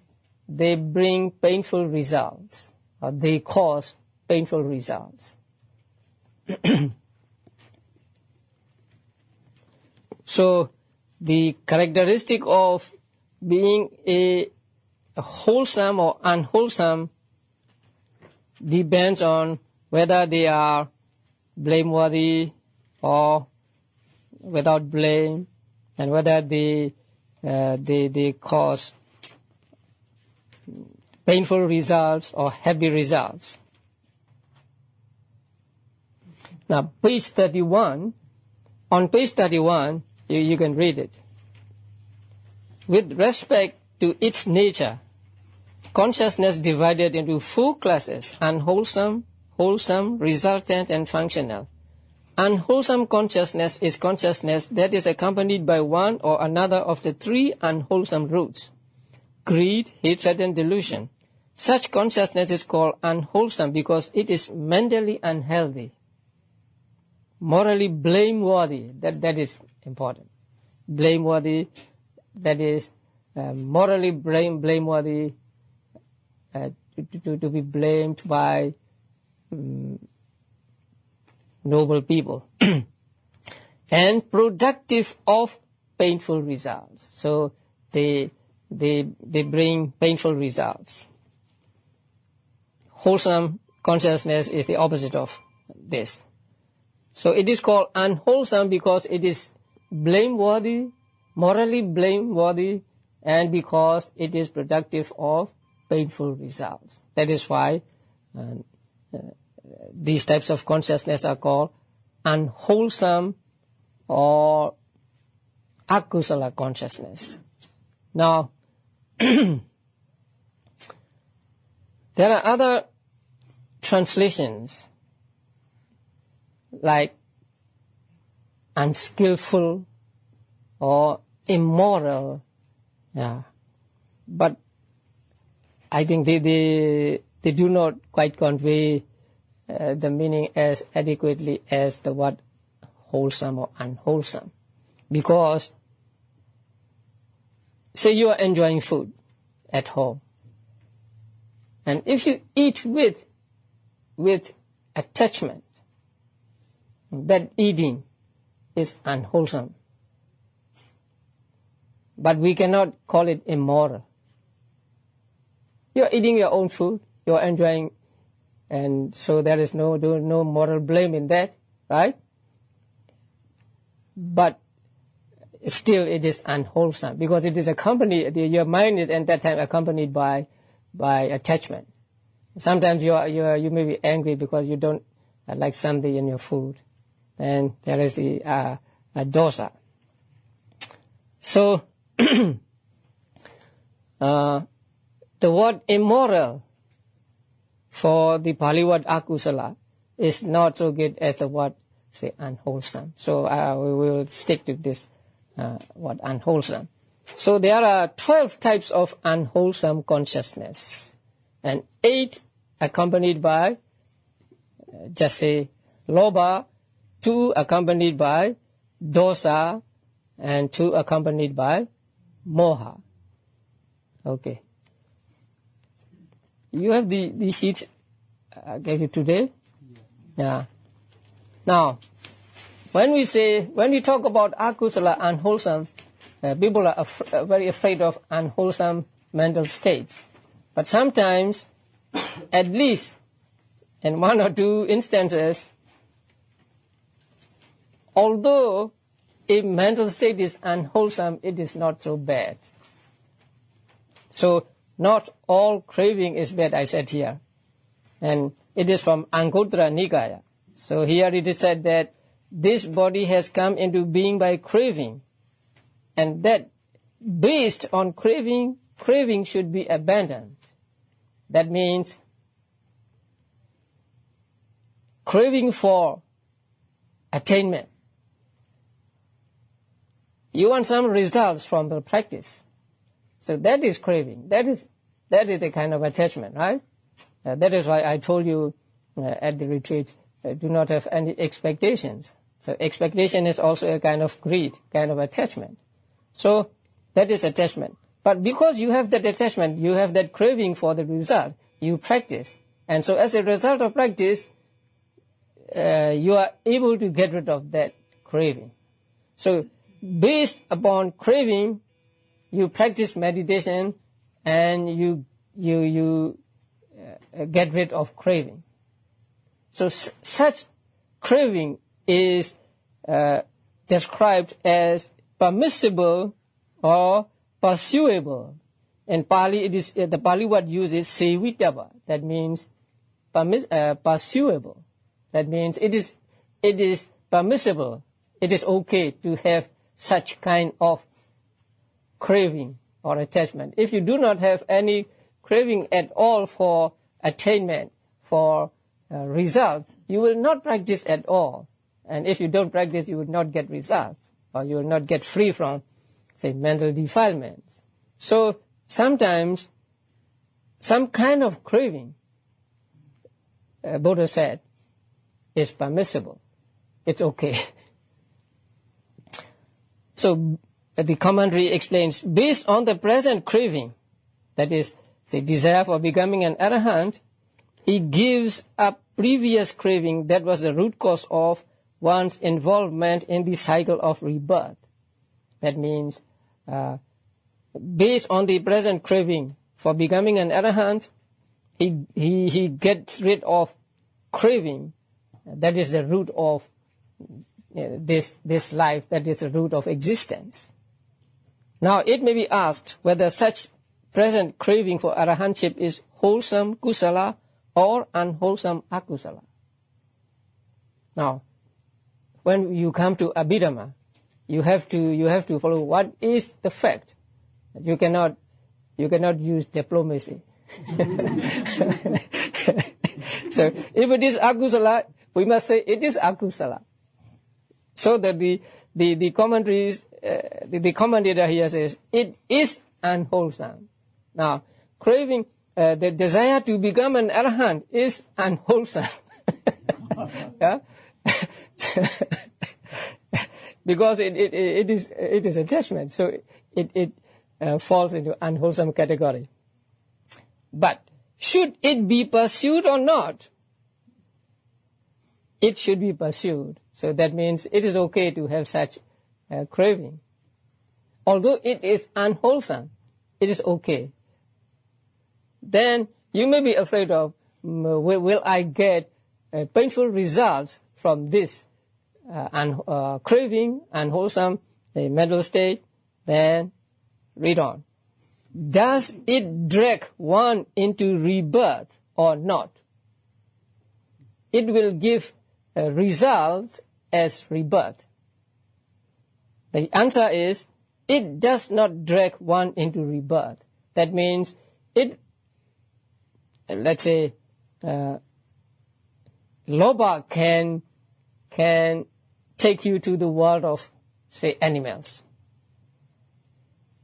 they bring painful results, or they cause painful results. So the characteristic of being a wholesome or unwholesome depends on whether they are blameworthy or without blame, and whether they cause painful results or happy results. Now, page 31, on page 31, you can read it. With respect to its nature, consciousness divided into 4 classes: unwholesome, wholesome, resultant, and functional. Unwholesome consciousness is consciousness that is accompanied by one or another of the 3 unwholesome roots: greed, hatred, and delusion. Such consciousness is called unwholesome because it is mentally unhealthy, morally blameworthy. That is important. Blameworthy, that is morally blameworthy, to be blamed by noble people, and productive of painful results. So they bring painful results. Wholesome consciousness is the opposite of this. So it is called unwholesome because it is blameworthy, morally blameworthy, and because it is productive of painful results. That is why these types of consciousness are called unwholesome or akusala consciousness. Now, there are other translations like unskillful or immoral, but I think they do not quite convey the meaning as adequately as the word wholesome or unwholesome. Because, say you are enjoying food at home, and if you eat with attachment, that eating is unwholesome. But we cannot call it immoral. You're eating your own food, you're enjoying, and so there is no moral blame in that, right? But still it is unwholesome because it is accompanied, your mind is at that time accompanied by attachment. Sometimes you may be angry because you don't like something in your food. And there is the dosa. So, the word immoral for the Pali word akusala is not so good as the word, say, unwholesome. So we will stick to this word unwholesome. So there are 12 types of unwholesome consciousness, and 8 accompanied by, just say, lobha, 2 accompanied by dosa, and 2 accompanied by moha. Okay. You have the sheets I gave you today? Yeah. Now, when we talk about akusala, unwholesome, people are very afraid of unwholesome mental states. But sometimes, at least in 1 or 2 instances, although a mental state is unwholesome, it is not so bad. So, not all craving is bad, I said here. And it is from Anguttara Nikaya. So here it is said that this body has come into being by craving. And that based on craving should be abandoned. That means craving for attainment. You want some results from the practice. So that is craving. That is a kind of attachment, right? That is why I told you at the retreat, do not have any expectations. So expectation is also a kind of greed, kind of attachment. So that is attachment. But because you have that attachment, you have that craving for the result, you practice. And so as a result of practice, you are able to get rid of that craving. So based upon craving, you practice meditation and you get rid of craving. So such craving is described as permissible or pursuable. In Pali, it is the Pali word uses sevitava. That means pursuable. That means it is permissible. It is okay to have such kind of craving or attachment. If you do not have any craving at all for attainment, for result, you will not practice at all. And if you don't practice, you will not get results, or you will not get free from, say, mental defilements. So sometimes some kind of craving, Buddha said, is permissible. It's okay. So the commentary explains, based on the present craving, that is, the desire for becoming an arahant, he gives up previous craving that was the root cause of one's involvement in the cycle of rebirth. That means, based on the present craving for becoming an arahant, he gets rid of craving. That is the root of this life, that is the root of existence. Now, it may be asked whether such present craving for arahantship is wholesome kusala or unwholesome akusala. Now, when you come to Abhidhamma, you have to follow what is the fact. You cannot use diplomacy. So if it is akusala, we must say it is akusala. So that the commentaries, the commentator here says it is unwholesome. Now, craving, the desire to become an arahant is unwholesome. Yeah? Because it is attachment, so it falls into unwholesome category. But should it be pursued or not? It should be pursued. So that means it is okay to have such craving. Although it is unwholesome, it is okay. Then you may be afraid of, will I get painful results from this craving, unwholesome mental state? Then read on. Does it drag one into rebirth or not? It will give results as rebirth. The answer is, it does not drag one into rebirth. That means it, let's say, lobha can take you to the world of, say, animals.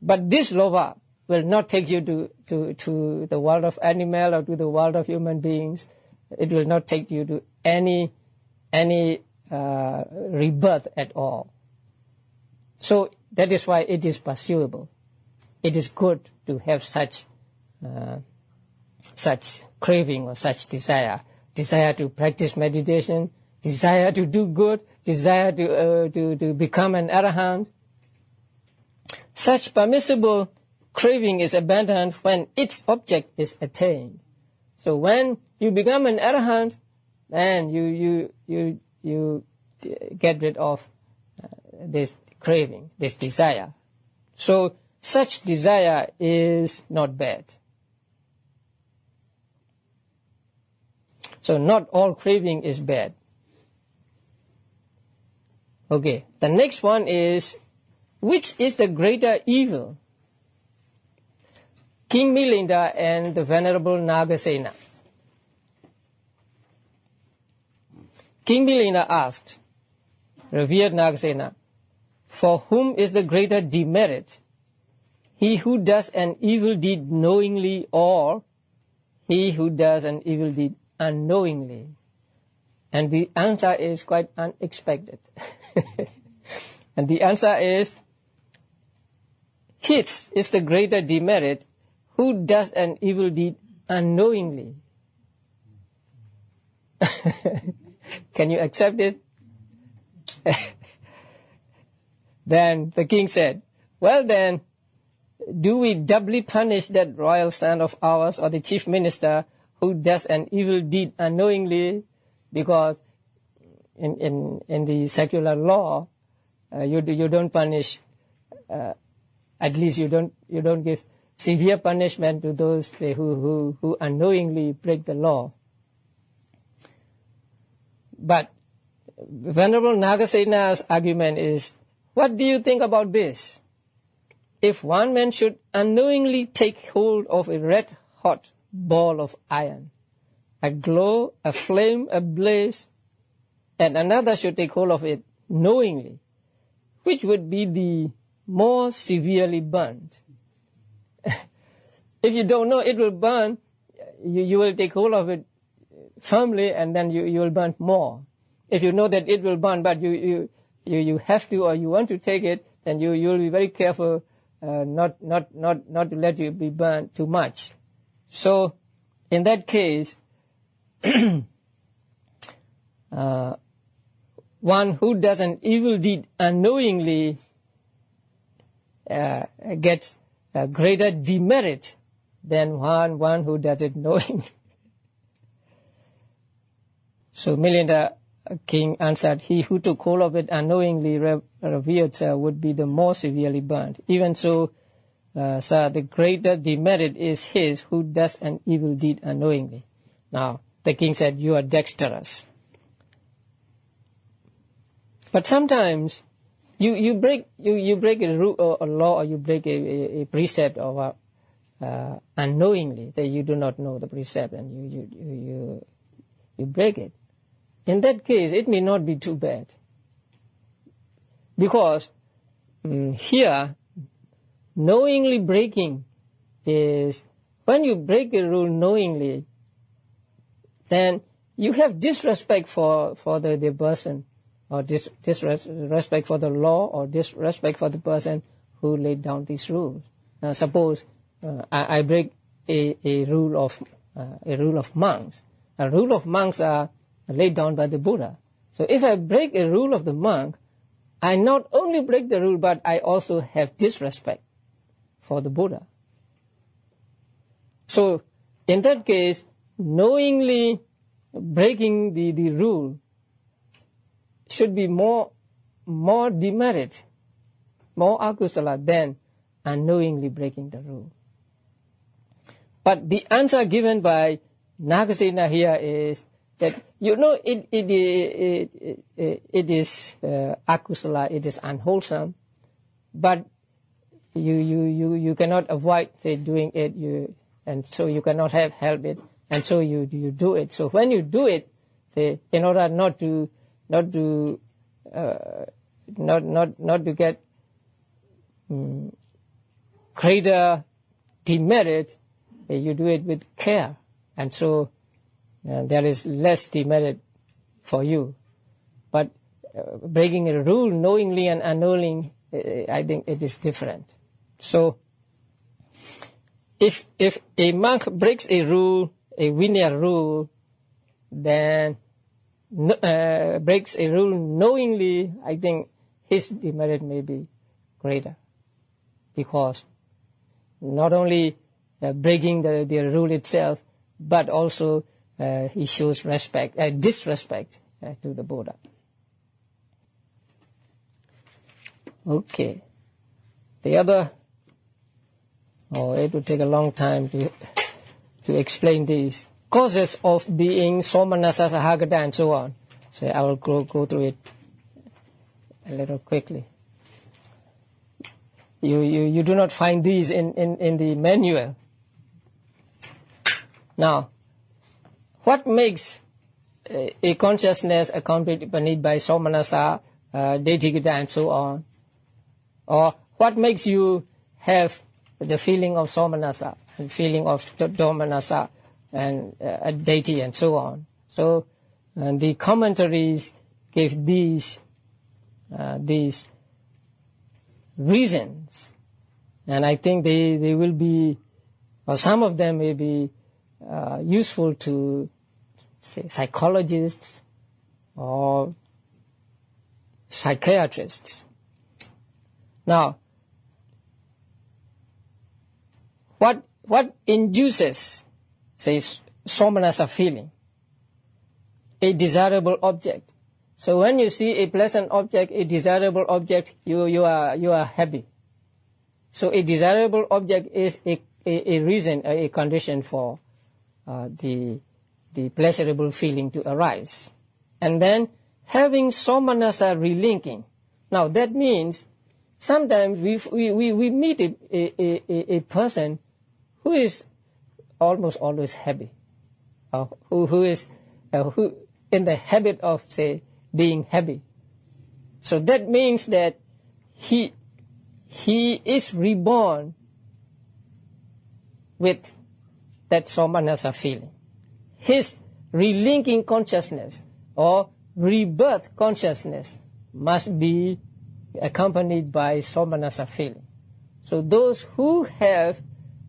But this lobha will not take you to the world of animal or to the world of human beings. It will not take you to any rebirth at all. So that is why it is pursuable. It is good to have such craving or such desire to practice meditation, desire to do good, desire to become an arahant. Such permissible craving is abandoned when its object is attained. So when you become an arahant, then you get rid of this craving, this desire. So such desire is not bad. So not all craving is bad. Okay, the next one is, which is the greater evil? King Milinda and the Venerable Nagasena. King Milinda asked, revered Nagasena, for whom is the greater demerit? He who does an evil deed knowingly, or he who does an evil deed unknowingly? And the answer is quite unexpected. And the answer is, his is the greater demerit who does an evil deed unknowingly. Can you accept it? Then the king said, well then, do we doubly punish that royal son of ours or the chief minister who does an evil deed unknowingly? Because in the secular law, you don't punish, at least you don't give severe punishment to those who unknowingly break the law. But Venerable Nagasena's argument is, what do you think about this? If one man should unknowingly take hold of a red-hot ball of iron, aglow, aflame, ablaze, and another should take hold of it knowingly, which would be the more severely burned? If you don't know it will burn, you will take hold of it firmly, and then you will burn more. If you know that it will burn, but you have to or you want to take it, then you will be very careful not to let you be burned too much. So in that case, one who does an evil deed unknowingly gets a greater demerit than one who does it knowingly. So Milinda King answered, he who took hold of it unknowingly, revered sir, would be the more severely burned. Even so, sir, the greater demerit is his who does an evil deed unknowingly. Now, the king said, you are dexterous. But sometimes you break a rule or a law, or you break a precept of unknowingly, that you do not know the precept, and you break it. In that case, it may not be too bad, because here, knowingly breaking is, when you break a rule knowingly, then you have disrespect for the person, or disrespect for the law, or disrespect for the person who laid down these rules. Suppose I break a rule of monks. A rule of monks are laid down by the Buddha. So if I break a rule of the monk, I not only break the rule, but I also have disrespect for the Buddha. So in that case, knowingly breaking the rule should be more demerit, more akusala than unknowingly breaking the rule. But the answer given by Nagasena here is that, it is akusala, it is unwholesome, but you cannot avoid, say, doing it, and so you cannot help it, and so you do it. So when you do it, say, in order not to get greater demerit, you do it with care, and so there is less demerit for you. But breaking a rule knowingly and unknowingly, I think it is different. So if a monk breaks a rule, a Vinaya rule, then breaks a rule knowingly, I think his demerit may be greater, because not only breaking the rule itself, but also he shows disrespect to the Buddha. Okay. The other, it would take a long time to explain these causes of being somanasa, sahagata, and so on. So I will go through it a little quickly. You do not find these in the manual. Now, what makes a consciousness accompanied by somanasa, detigita, and so on? Or what makes you have the feeling of somanasa, and feeling of domanasa, and deity, and so on? So the commentaries gave these reasons, and I think they will be, or some of them may be useful to, say, psychologists or psychiatrists. Now, what induces, say, somanasa feeling? A desirable object. So when you see a pleasant object, a desirable object, you are happy. So a desirable object is a reason, a condition for the pleasurable feeling to arise. And then having somanasa relinking. Now that means sometimes we meet a person who is almost always happy, who is in the habit of, say, being happy. So that means that he is reborn with that somanasa feeling. His relinking consciousness or rebirth consciousness must be accompanied by somanasa feeling. So those who have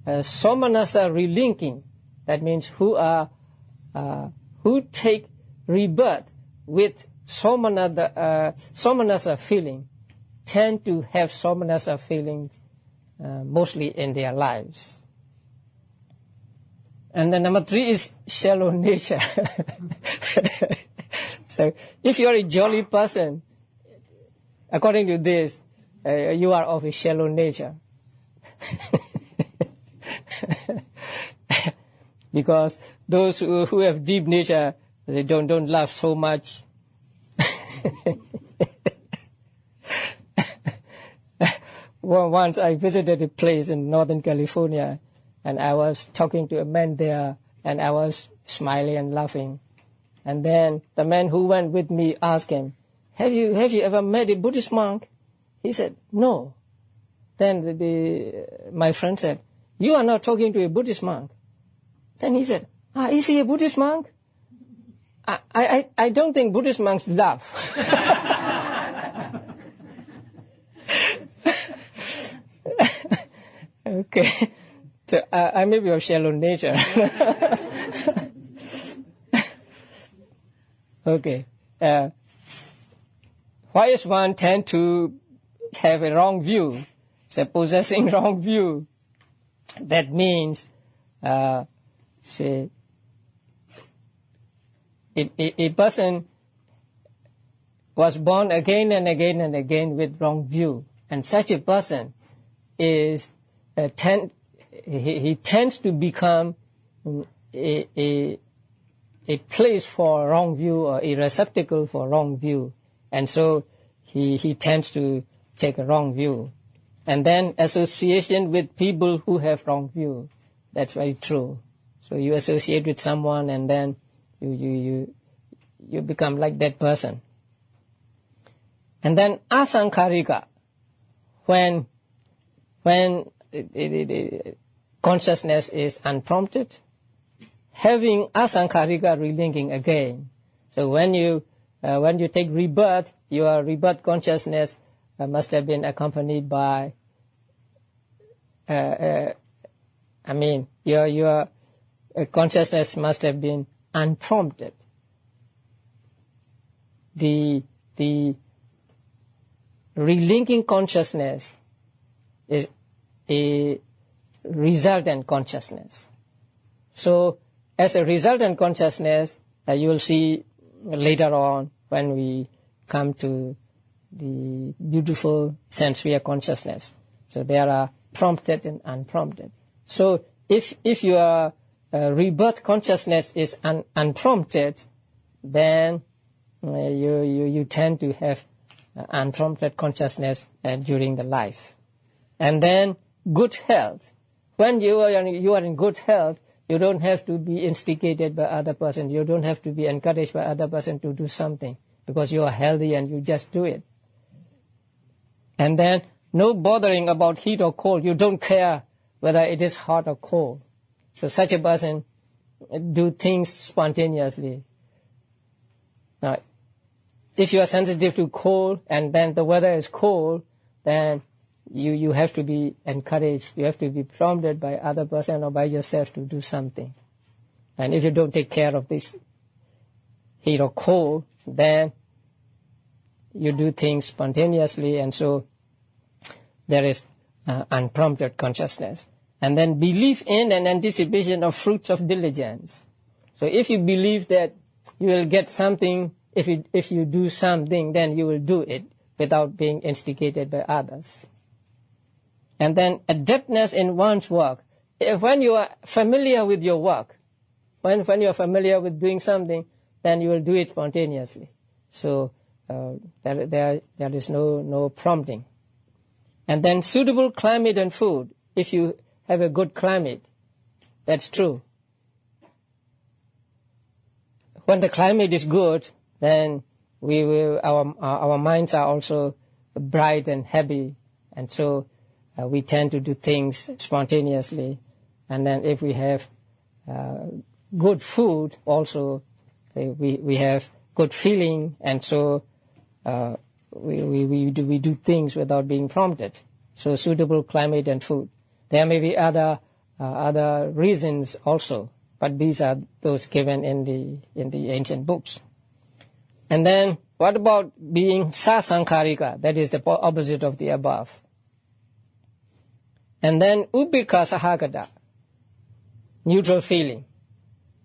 somanasa relinking, that means who take rebirth with somanasa feeling, tend to have somanasa feelings mostly in their lives. And then number 3 is shallow nature. So if you are a jolly person, according to this, you are of a shallow nature. Because those who have deep nature, they don't laugh so much. Once I visited a place in Northern California, and I was talking to a man there, and I was smiling and laughing. And then the man who went with me asked him, have you ever met a Buddhist monk? He said, no. Then my friend said, you are not talking to a Buddhist monk. Then he said, is he a Buddhist monk? I don't think Buddhist monks laugh. Okay. So I may be of shallow nature. Okay. why is one tend to have a wrong view, say possessing wrong view? That means, say, a person was born again and again and again with wrong view, and such a person is he tends to become a place for wrong view, or a receptacle for wrong view, and so he tends to take a wrong view. And then association with people who have wrong view, that's very true. So you associate with someone, and then you become like that person. And then asankarika, when consciousness is unprompted, having asankarika relinking again. So when you take rebirth, your rebirth consciousness must have been accompanied by, your consciousness must have been unprompted. The relinking consciousness is a resultant consciousness. So as a resultant consciousness, you will see later on when we come to the beautiful sensory consciousness. So there are prompted and unprompted. So if your rebirth consciousness is unprompted, then you tend to have unprompted consciousness during the life. And then good health. When you are in good health, you don't have to be instigated by other person. You don't have to be encouraged by other person to do something, because you are healthy and you just do it. And then no bothering about heat or cold. You don't care whether it is hot or cold. So such a person do things spontaneously. Now, if you are sensitive to cold and then the weather is cold, then you have to be encouraged. You have to be prompted by other person or by yourself to do something. And if you don't take care of this heat or cold, then you do things spontaneously, and so there is unprompted consciousness. And then belief in and anticipation of fruits of diligence. So if you believe that you will get something, if you do something, then you will do it without being instigated by others. And then adeptness in one's work. When you are familiar with your work, when you are familiar with doing something, then you will do it spontaneously. So there is no prompting. And then suitable climate and food. If you have a good climate, that's true. When the climate is good, then our minds are also bright and happy, and so we tend to do things spontaneously. And then if we have good food, also we have good feeling, and so we do things without being prompted. So suitable climate and food. There may be other reasons also, but these are those given in the ancient books. And then what about being sasankarika? That is the opposite of the above. And then ubika sahagata, neutral feeling.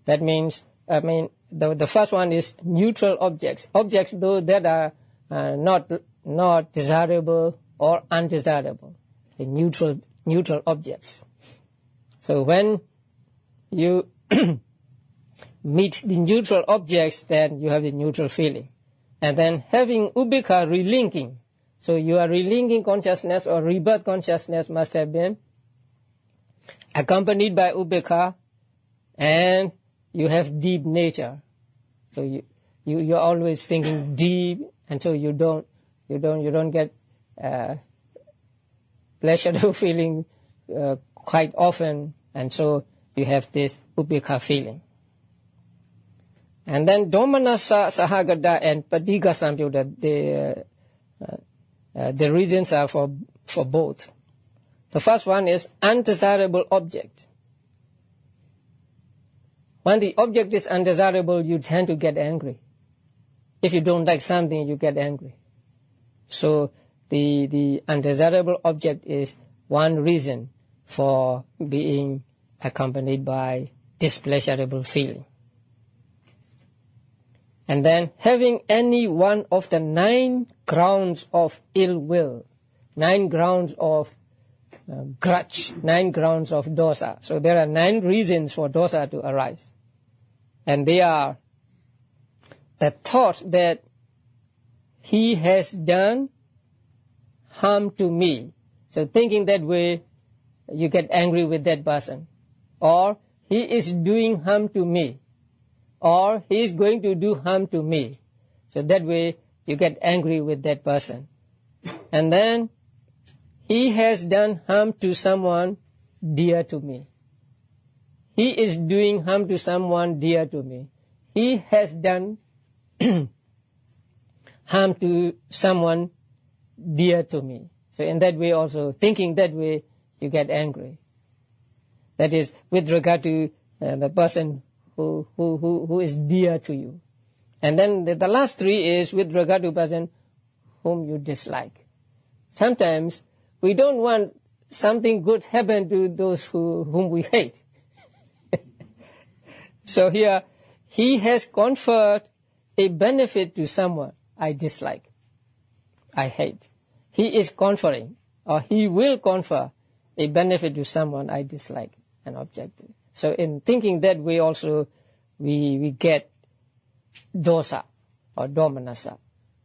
That means, the first one is neutral objects. Objects, though, that are not desirable or undesirable. The neutral objects. So when you meet the neutral objects, then you have the neutral feeling. And then having ubika relinking. So your relinking consciousness or rebirth consciousness must have been accompanied by ubika, and you have deep nature. So you're always thinking deep, and so you don't get pleasurable feeling quite often, and so you have this ubika feeling. And then domanasa sahagata and patika samyutta, the reasons are for both. The first one is undesirable object. When the object is undesirable, you tend to get angry. If you don't like something, you get angry. So the undesirable object is one reason for being accompanied by displeasurable feeling. And then having any one of the 9 grounds of ill will, 9 grounds of grudge, 9 grounds of dosa. So there are 9 reasons for dosa to arise. And they are the thought that he has done harm to me. So thinking that way, you get angry with that person. Or he is doing harm to me. Or he is going to do harm to me. So that way, you get angry with that person. And then, he has done harm to someone dear to me. He is doing harm to someone dear to me. He has done harm to someone dear to me. So in that way also, thinking that way, you get angry. That is with regard to the person who is dear to you. And then the last 3 is with regard to person whom you dislike. Sometimes we don't want something good happen to those whom we hate. So here, he has conferred a benefit to someone I dislike, I hate. He is conferring, or he will confer a benefit to someone I dislike, an object. So in thinking that way also, we get dosa or domanassa.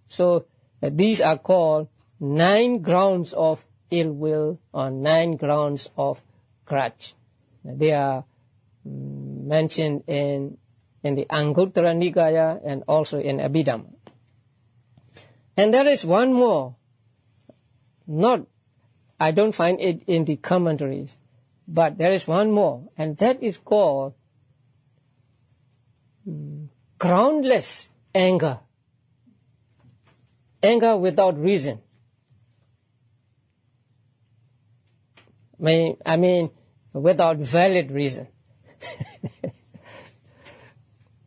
So these are called 9 grounds of ill will or 9 grounds of grudge. They are mentioned in the Anguttara Nikaya and also in Abhidhamma. And there is one more. I don't find it in the commentaries, but there is one more, and that is called groundless anger. Anger without reason. I mean, without valid reason.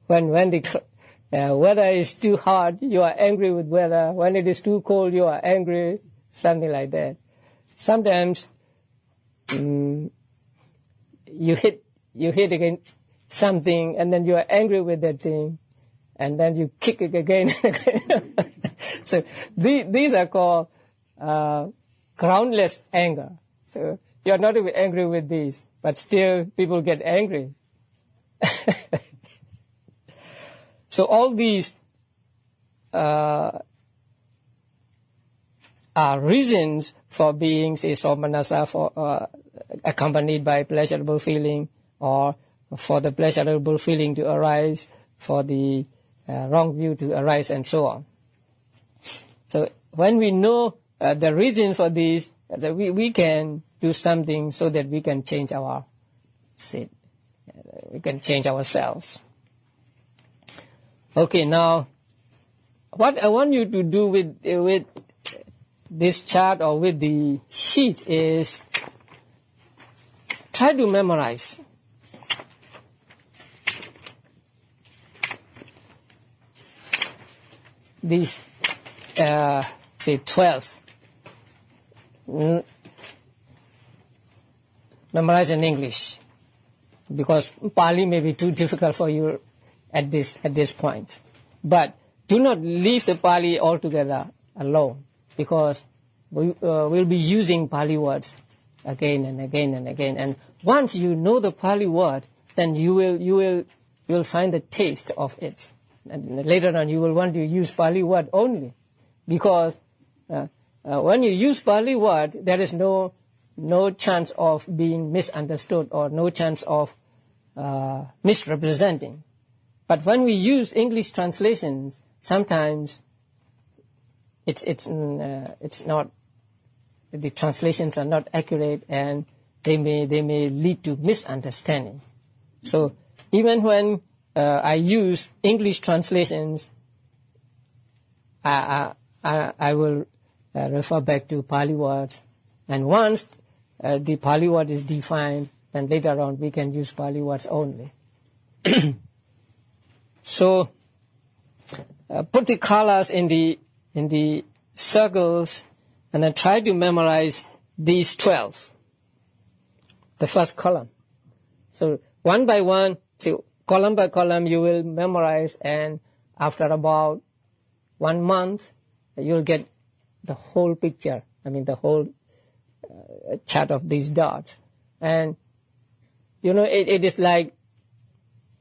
When the weather is too hot, you are angry with weather. When it is too cold, you are angry. Something like that. Sometimes you hit against something, and then you are angry with that thing, and then you kick it again. So these are called groundless anger. So you are not even angry with these, but still people get angry. So all these are reasons for being, say, somanassa, for accompanied by pleasurable feeling, or for the pleasurable feeling to arise, for the wrong view to arise, and so on. So when we know the reason for these, we can do something so that we can change our state. We can change ourselves. Okay, now, what I want you to do with this chart or with the sheet is try to memorize. These, say, 12. Memorize in English, because Pali may be too difficult for you at this point. But do not leave the Pali altogether alone, because we'll be using Pali words again and again and again. And once you know the Pali word, then you will find the taste of it. And later on, you will want to use Pali word only, because when you use Pali word, there is no chance of being misunderstood or no chance of misrepresenting. But when we use English translations, sometimes it's not, the translations are not accurate, and they may lead to misunderstanding. So even when I use English translations, I will refer back to Pali words, and once the Pali word is defined, then later on we can use Pali words only. So put the colors in the circles and then try to memorize these 12, the first column. So one by one, so column by column you will memorize, and after about 1 month, you'll get the whole picture, the whole chart of these dots. And, it is like,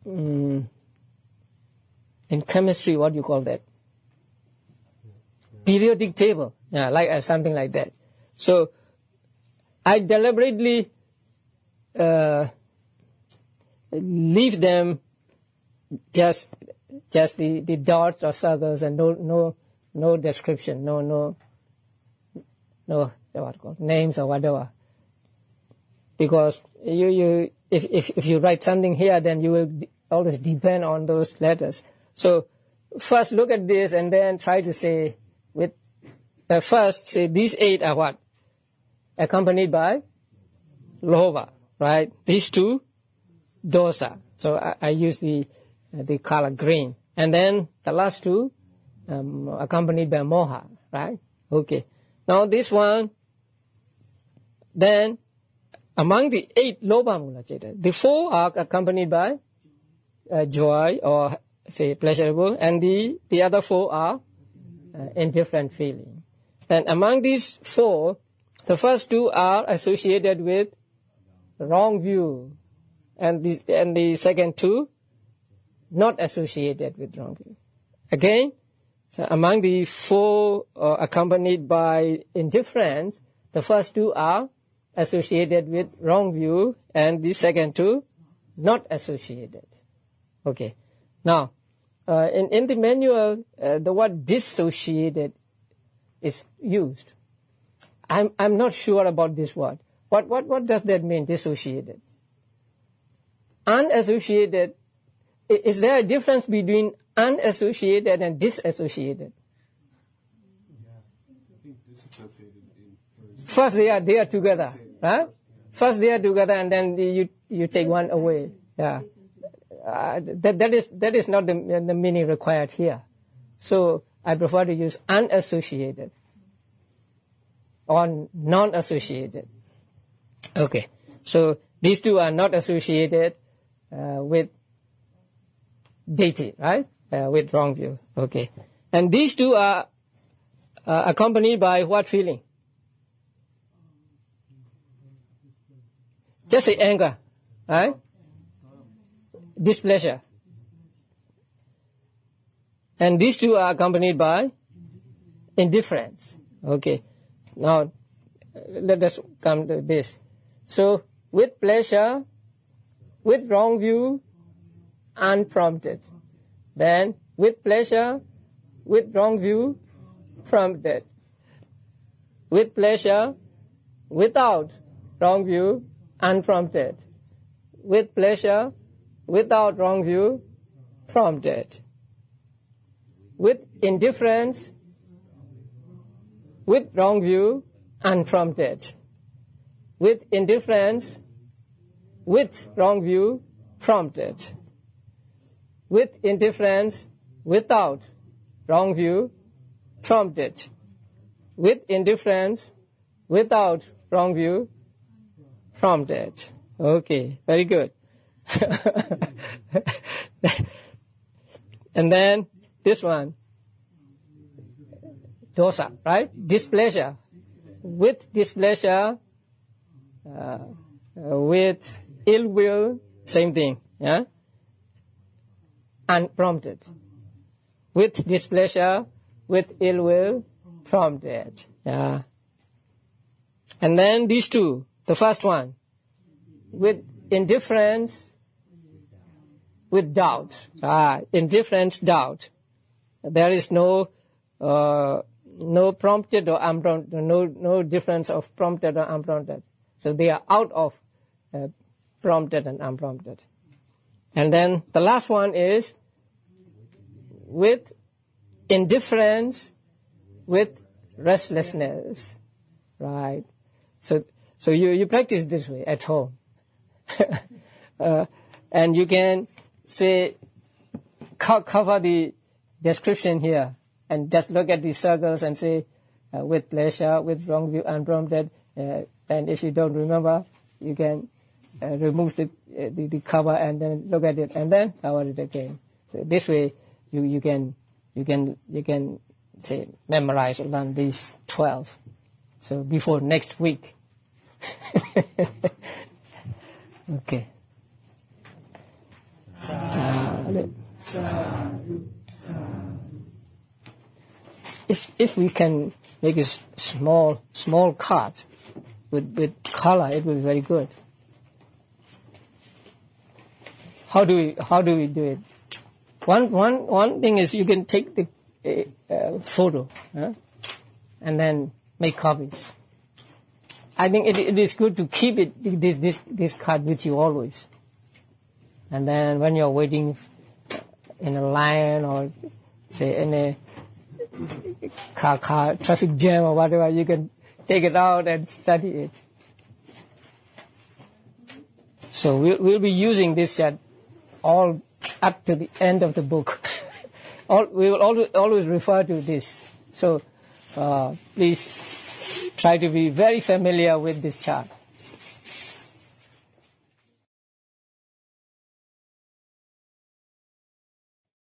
in chemistry, what do you call that? Periodic table, like something like that. So I deliberately leave them just the dots or circles, and no description, no what called names or whatever. Because if you write something here, then you will always depend on those letters. So first look at this and then try to say with first say these 8 are what? Accompanied by lobha, right? These 2 dosa. So I use the color green. And then the last 2 accompanied by moha, right? Okay. Now this one, then among the 8 lobha mula citta, the 4 are accompanied by joy or say pleasurable, and the other 4 are indifferent feeling. And among these 4, the first 2 are associated with wrong view, and the second 2 not associated with wrong view. Again, among the 4 accompanied by indifference, the first 2 are associated with wrong view, and the second 2 not associated. Okay. Now, in the manual, the word dissociated is used. I'm not sure about this word. What does that mean, dissociated? Unassociated, is there a difference between unassociated and disassociated? Yeah, I think disassociated in first they are together, huh? First they are together, and then you take one away. Yeah, that is not the meaning required here. So I prefer to use unassociated or non-associated. Okay, so these 2 are not associated with deity, right? With wrong view. Okay, and these 2 are accompanied by what feeling? Just say anger, right? Displeasure. And these 2 are accompanied by indifference. Okay. Now, let us come to this. So, with pleasure, with wrong view, unprompted. Then, with pleasure, with wrong view, prompted. With pleasure, without wrong view, unprompted. With pleasure, without wrong view, prompted. With indifference, with wrong view, unprompted. With indifference, with wrong view, prompted. With indifference, without wrong view, prompted. With indifference, without wrong view, prompted. Okay, very good. And then this one, dosa, right? Displeasure. With displeasure, with ill will, same thing, yeah? Unprompted. With displeasure, with ill will, prompted, yeah? And then these 2, the first one, with indifference, with doubt. Indifference, doubt. There is no prompted or unprompted, no difference of prompted or unprompted. So they are out of prompted and unprompted. And then the last one is with indifference, with restlessness, right? So you practice this way at home. And you can say, cover the description here and just look at the circles and say, with pleasure, with wrong view, unprompted. And if you don't remember, you can remove the cover and then look at it and then cover it again. So this way, you can say memorize or learn these 12. So before next week. Okay. If we can make a small card with color, it will be very good. How do we do it? One thing is you can take the photo and then make copies. I think it is good to keep this card with you always. And then when you're waiting in a line or say in a car traffic jam or whatever, you can take it out and study it. So we'll be using this chat all up to the end of the book. We will always refer to this. So please try to be very familiar with this chart.